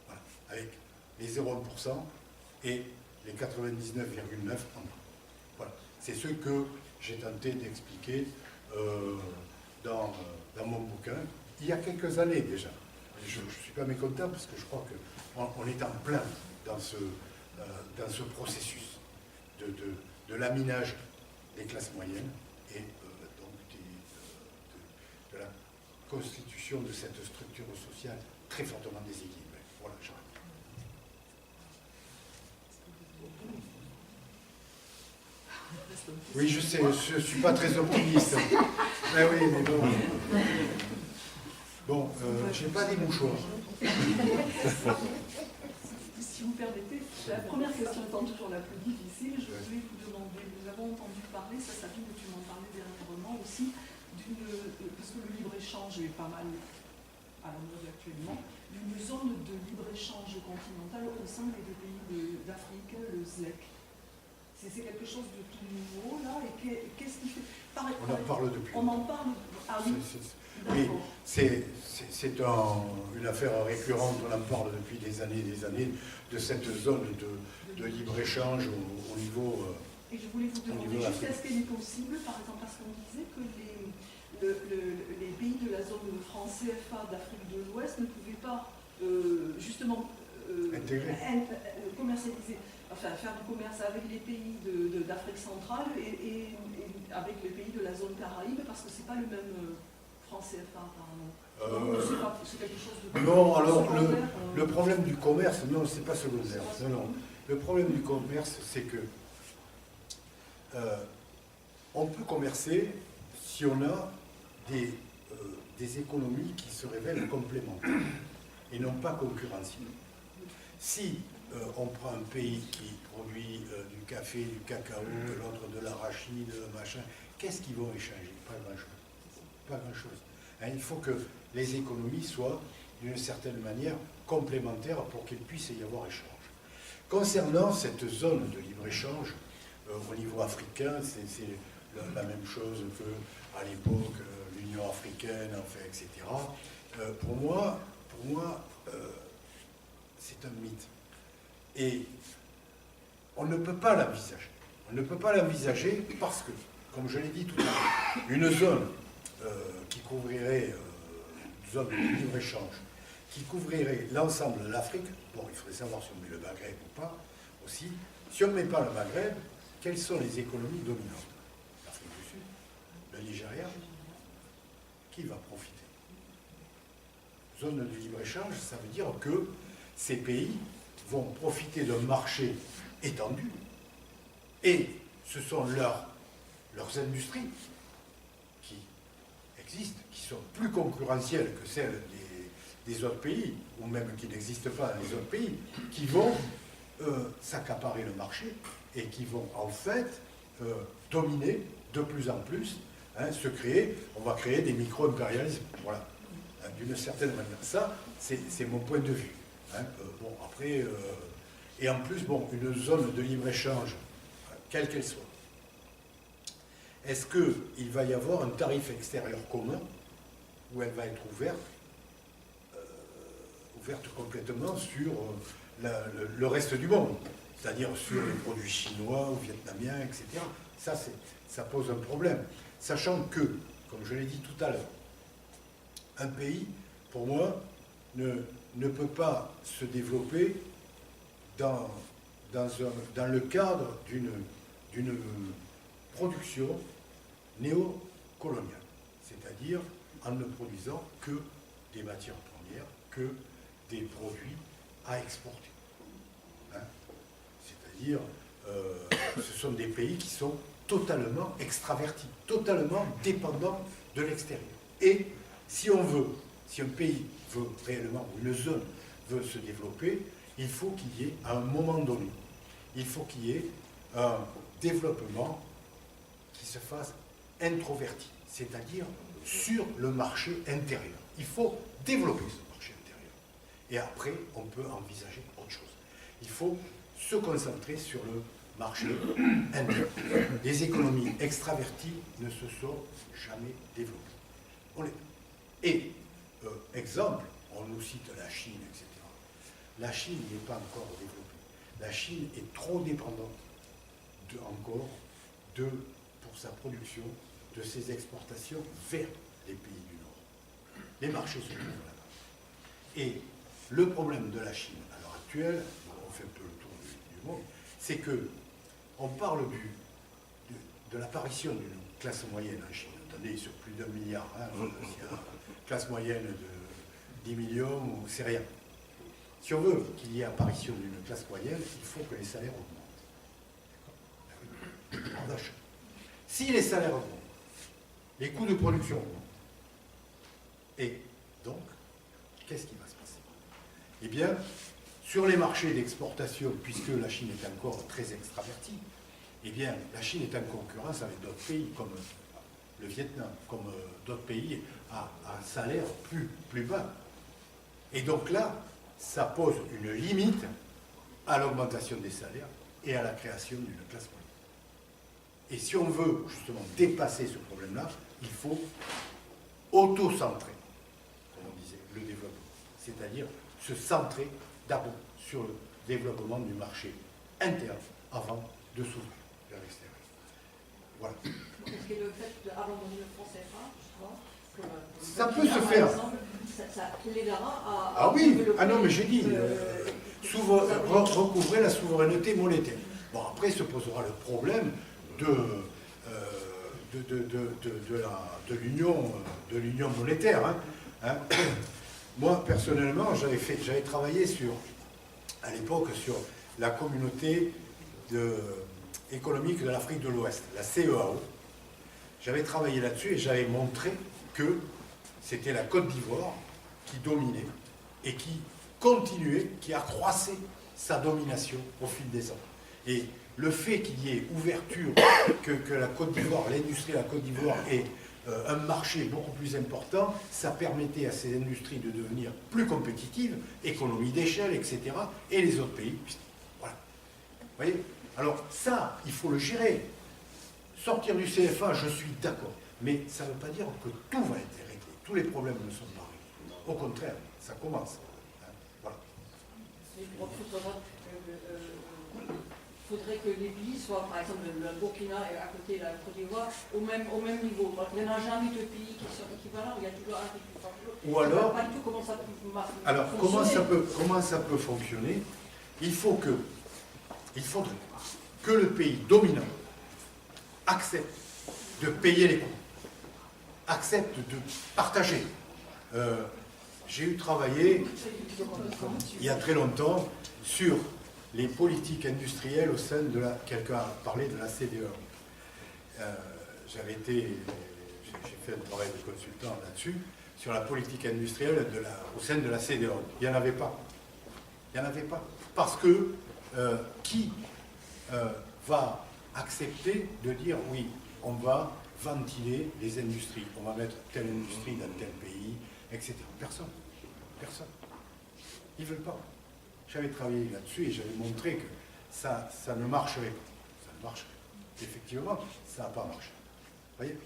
Voilà. Avec les 0,1% et les 99,9% en bas. Voilà. C'est ce que j'ai tenté d'expliquer dans mon bouquin, il y a quelques années déjà. Je ne suis pas mécontent parce que je crois qu'on est en plein dans ce processus de laminage des classes moyennes et donc de la constitution de cette structure sociale très fortement déséquilibrée. Voilà, j'arrête. Oui, je sais, je ne suis pas très optimiste. Mais oui, mais bon. Bon, je n'ai pas des mouchoirs. Si vous permettez, la première question étant toujours la plus difficile, je voulais vous demander, nous avons entendu parler, Sabine, tu m'en parlais dernièrement aussi, parce que le libre-échange est pas mal à la mode actuellement, d'une zone de libre-échange continental au sein des deux pays d'Afrique, le ZLEC. C'est quelque chose de tout nouveau, là, et qu'est-ce qui fait... On en parle depuis. On en parle... Ah oui, oui, c'est une affaire récurrente, on en parle depuis des années, de cette zone de libre-échange au niveau... Et je voulais vous demander juste, est-ce qu'il est possible, par exemple, parce qu'on disait que les pays de la zone franc CFA d'Afrique de l'Ouest ne pouvaient pas, justement, commercialiser, enfin faire du commerce avec les pays d'Afrique centrale et avec les pays de la zone Caraïbe, parce que c'est pas le même franc CFA apparemment. C'est quelque chose de... Non, alors le problème du commerce, non, c'est pas secondaire. Non. Le problème du commerce, c'est que on peut commercer si on a des économies qui se révèlent complémentaires et non pas concurrentielles. Si on prend un pays qui produit du café, du cacao, l'autre de l'arachide, machin, qu'est-ce qu'ils vont échanger? Pas grand-chose. Pas grand-chose. Hein, il faut que les économies soient d'une certaine manière complémentaires pour qu'il puisse y avoir échange. Concernant cette zone de libre-échange, au niveau africain, c'est la même chose qu'à l'époque, l'Union africaine, enfin, etc. Pour moi, c'est un mythe. Et on ne peut pas l'envisager. On ne peut pas l'envisager parce que, comme je l'ai dit tout à l'heure, une zone qui couvrirait, une zone de libre-échange, qui couvrirait l'ensemble de l'Afrique, bon, il faudrait savoir si on met le Maghreb ou pas, aussi. Si on ne met pas le Maghreb, quelles sont les économies dominantes? L'Afrique du Sud, le Nigeria, qui va profiter? Zone de libre-échange, ça veut dire que ces pays vont profiter d'un marché étendu et ce sont leurs industries qui existent, qui sont plus concurrentielles que celles des autres pays, ou même qui n'existent pas dans les autres pays, qui vont s'accaparer le marché et qui vont en fait dominer de plus en plus, on va créer des micro-impérialismes, voilà, d'une certaine manière. Ça, c'est mon point de vue. Bon, après, et en plus, bon, une zone de libre-échange, quelle qu'elle soit, est-ce qu'il va y avoir un tarif extérieur commun où elle va être ouverte complètement sur le reste du monde, c'est-à-dire sur les produits chinois ou vietnamiens, etc. Ça pose un problème, sachant que, comme je l'ai dit tout à l'heure, un pays, pour moi, ne peut pas se développer dans le cadre d'une production néocoloniale, c'est-à-dire en ne produisant que des matières premières, que des produits à exporter. C'est-à-dire, ce sont des pays qui sont totalement extravertis, totalement dépendants de l'extérieur. Et si un pays veut réellement, ou une zone veut se développer, il faut qu'il y ait, à un moment donné, il faut qu'il y ait un développement qui se fasse introverti, c'est-à-dire sur le marché intérieur. Il faut développer ce marché intérieur. Et après, on peut envisager autre chose. Il faut se concentrer sur le marché intérieur. Les économies extraverties ne se sont jamais développées. Et, exemple, on nous cite la Chine, etc. La Chine n'est pas encore développée. La Chine est trop dépendante pour sa production, de ses exportations vers les pays du Nord. Les marchés se trouvent là-bas. Et le problème de la Chine, à l'heure actuelle, on fait un peu le tour du monde, c'est que on parle de l'apparition d'une classe moyenne en Chine. Attendez, sur plus d'1 milliard, s'il y a une classe moyenne de 10 millions, ou c'est rien. Si on veut qu'il y ait apparition d'une classe moyenne, il faut que les salaires augmentent. Si les salaires augmentent, les coûts de production augmentent. Et donc, qu'est-ce qui va se passer? Eh bien, sur les marchés d'exportation, puisque la Chine est encore très extravertie, eh bien, la Chine est en concurrence avec d'autres pays, comme le Vietnam, comme d'autres pays, à un salaire plus bas. Et donc là, ça pose une limite à l'augmentation des salaires et à la création d'une classe moyenne. Et si on veut justement dépasser ce problème-là, il faut auto-centrer, comme on disait, le développement. C'est-à-dire se centrer d'abord sur le développement du marché interne avant de s'ouvrir vers l'extérieur. Voilà. Est-ce que le fait d'abandonner le franc CFA, ça peut se faire. Ça l'aidera à... Ah oui, ah non, mais j'ai dit, recouvrer la souveraineté monétaire. Bon, après se posera le problème de l'union monétaire. Moi, personnellement, j'avais travaillé à l'époque sur la communauté économique de l'Afrique de l'Ouest, la CEAO. J'avais travaillé là-dessus et j'avais montré que c'était la Côte d'Ivoire qui dominait et qui continuait, qui accroissait sa domination au fil des ans. Et le fait qu'il y ait ouverture, que la Côte d'Ivoire, l'industrie de la Côte d'Ivoire ait un marché beaucoup plus important, ça permettait à ces industries de devenir plus compétitives, économie d'échelle, etc. Et les autres pays, voilà. Vous voyez? Alors ça, il faut le gérer. Sortir du CFA, je suis d'accord. Mais ça ne veut pas dire que tout va être réglé. Tous les problèmes ne sont pas réglés. Au contraire, ça commence. Voilà. Il faudrait que les pays soient, par exemple, le Burkina et à côté de la Côte d'Ivoire, au même niveau. Il n'y en a jamais deux pays qui sont équivalents, il y a toujours un qui peut fonctionner. Ou alors, pas du tout comment ça peut marcher. Alors, comment ça peut fonctionner? Il faudrait que le pays dominant accepte de payer les coûts, accepte de partager. J'ai eu travaillé il y a très longtemps sur les politiques industrielles au sein de la... Quelqu'un a parlé de la CDE. J'ai fait un travail de consultant là-dessus, sur la politique industrielle au sein de la CDE. Il n'y en avait pas. Il n'y en avait pas. Parce que qui va accepter de dire oui, on va ventiler les industries, on va mettre telle industrie dans tel pays, etc. Personne. Personne. Ils ne veulent pas. J'avais travaillé là-dessus et j'avais montré que ça ne marcherait pas. Ça ne marcherait pas. Effectivement, ça n'a pas marché. Vous voyez?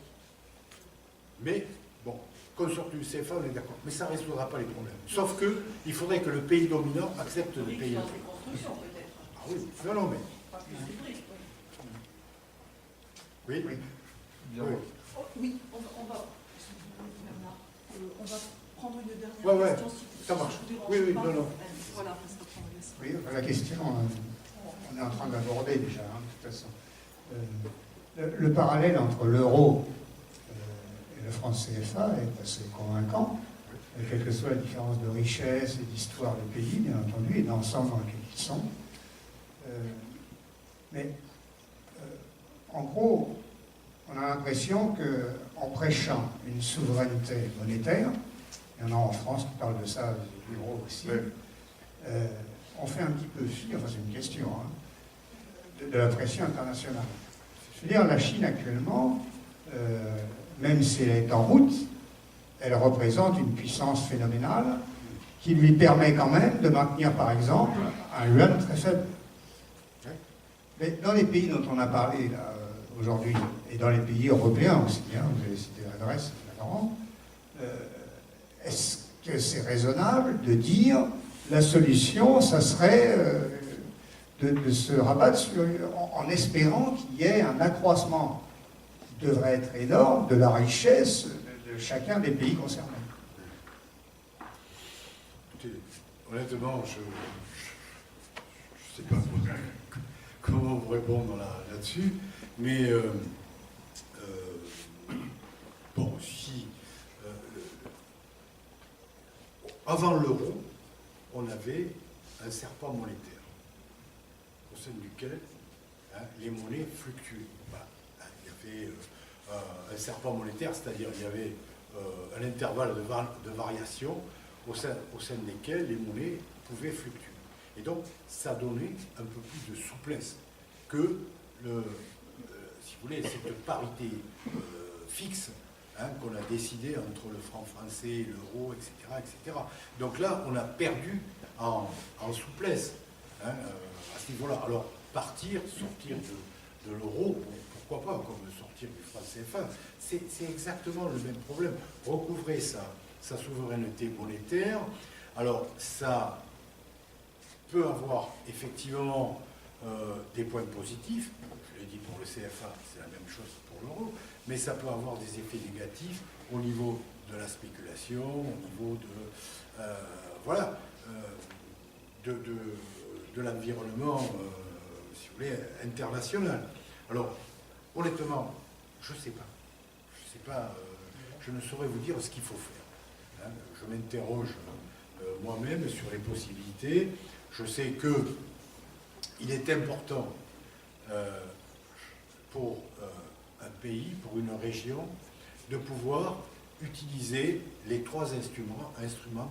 Mais, bon, qu'on sorte du CFA, on est d'accord. Mais ça ne résoudra pas les problèmes. Sauf qu'il faudrait que le pays dominant accepte de payer le prix. Ah oui, non, mais... Oui, oui. Bien. Oui. Oh, oui, on va prendre une dernière Ouais, question. Si ça marche. je vous dérange Oui, pas. non. Voilà, parce que Oui, la question, on est en train d'aborder déjà, de toute façon. Le parallèle entre l'euro et le franc CFA est assez convaincant, quelle que soit la différence de richesse et d'histoire du pays, bien entendu, et d'ensemble dans lequel ils sont. Mais, en gros, on a l'impression qu'en prêchant une souveraineté monétaire, il y en a en France qui parlent de ça, des bureaux aussi, Oui. on fait un petit peu fi, enfin c'est une question, hein, de la pression internationale. Je veux dire, la Chine actuellement, même si elle est en route, elle représente une puissance phénoménale qui lui permet quand même de maintenir, par exemple, un yuan très faible. Mais dans les pays dont on a parlé là, aujourd'hui, et dans les pays européens aussi, hein, vous avez cité la Grèce, la Finlande, est-ce que c'est raisonnable de dire la solution, ça serait de se rabattre en espérant qu'il y ait un accroissement qui devrait être énorme de la richesse de chacun des pays concernés? Écoutez, honnêtement, je ne sais pas comment vous répondre là-dessus, mais bon, si avant l'euro, on avait un serpent monétaire au sein duquel les monnaies fluctuaient. Voilà. Il y avait un serpent monétaire, c'est-à-dire il y avait un intervalle de variation au sein desquels les monnaies pouvaient fluctuer. Et donc, ça donnait un peu plus de souplesse que, si vous voulez, cette parité fixe qu'on a décidé entre le franc français, l'euro, etc., etc. Donc là, on a perdu en souplesse à ce niveau-là. Alors, sortir de l'euro, pourquoi pas, comme sortir du franc CFA, c'est exactement le même problème. Recouvrer sa souveraineté monétaire, alors ça peut avoir effectivement des points positifs, je l'ai dit pour le CFA, c'est la même chose pour l'euro, mais ça peut avoir des effets négatifs au niveau de la spéculation, au niveau de l'environnement, si vous voulez, international. Alors, honnêtement, je ne sais pas, je ne saurais vous dire ce qu'il faut faire. Je m'interroge moi-même sur les possibilités. Je sais qu'il est important pour un pays, pour une région, de pouvoir utiliser les trois instruments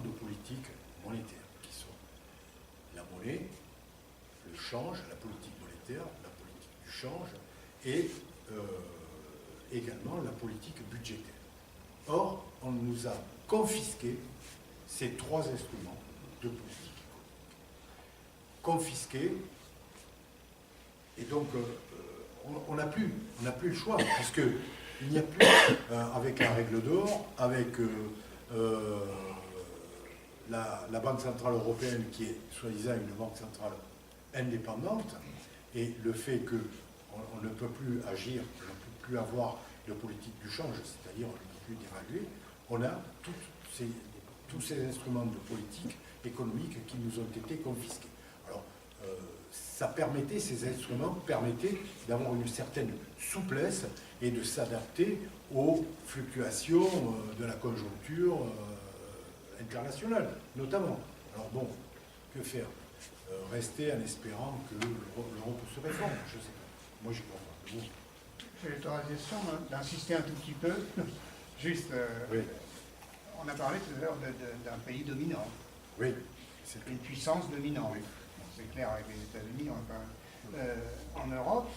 de politique monétaire, qui sont la monnaie, le change, la politique monétaire, la politique du change, et également la politique budgétaire. Or, on nous a confisqué ces trois instruments de politique économique. Confisqués, et donc on n'a plus le choix, puisque il n'y a plus, avec la règle d'or, avec la Banque Centrale Européenne, qui est soi-disant une banque centrale indépendante, et le fait qu'on ne peut plus agir, on ne peut plus avoir de politique du change, c'est-à-dire on ne peut plus dévaluer, on a tous ces instruments de politique économique qui nous ont été confisqués. Alors, ça permettait, ces instruments permettaient d'avoir une certaine souplesse et de s'adapter aux fluctuations de la conjoncture internationale, notamment. Alors bon, que faire? Rester en espérant que l'Europe se réforme, je ne sais pas. Moi, j'y crois pas. Bon. J'ai l'autorisation d'insister un tout petit peu. Juste, Oui. on a parlé tout à l'heure d'un pays dominant, Oui. une puissance dominante. Oui. Bon, c'est clair avec les États-Unis. En Europe,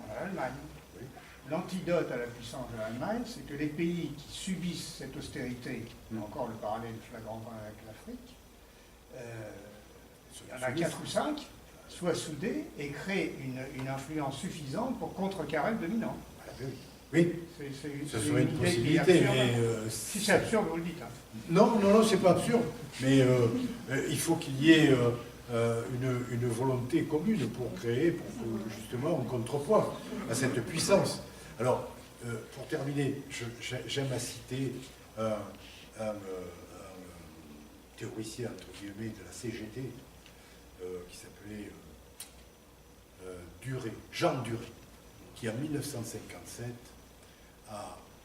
on a l'Allemagne. Oui. L'antidote à la puissance de l'Allemagne, c'est que les pays qui subissent cette austérité, encore le parallèle flagrant avec l'Afrique, il y en a 4 ou 5, soient soudés et créent une influence suffisante pour contrecarrer le dominant. Oui, C'est ce serait une idée qui est possibilité, absurde. mais... Si c'est absurde, vous le dites. Hein. Non, c'est pas absurde, mais il faut qu'il y ait une volonté commune pour créer, pour que, justement, un contrepoids à cette puissance. Alors, pour terminer, j'aime à citer un théoricien, entre guillemets, de la CGT, qui s'appelait Jean Duret, qui en 1957,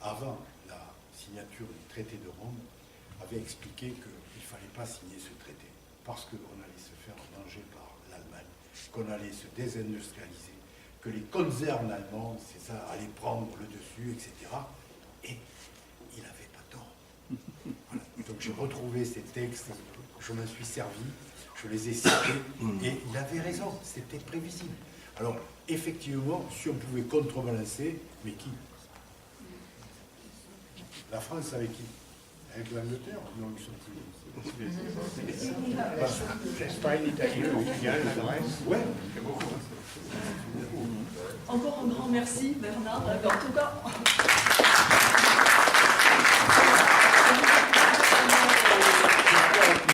avant la signature du traité de Rome, avait expliqué qu'il ne fallait pas signer ce traité, parce qu'on allait se faire manger par l'Allemagne, qu'on allait se désindustrialiser, que les concerns allemands, c'est ça, allaient prendre le dessus, etc. Et il n'avait pas tort. Voilà. Donc j'ai retrouvé ces textes, je m'en suis servi, je les ai cités, et il avait raison, c'était prévisible. Alors, effectivement, si on pouvait contrebalancer, mais qui? La France avec qui? Avec l'Angleterre? Non, ils sont plus. L'Espagne, l'Italie, le Portugal, la Grèce. Ouais. Encore un grand merci, Bernard. En tout cas,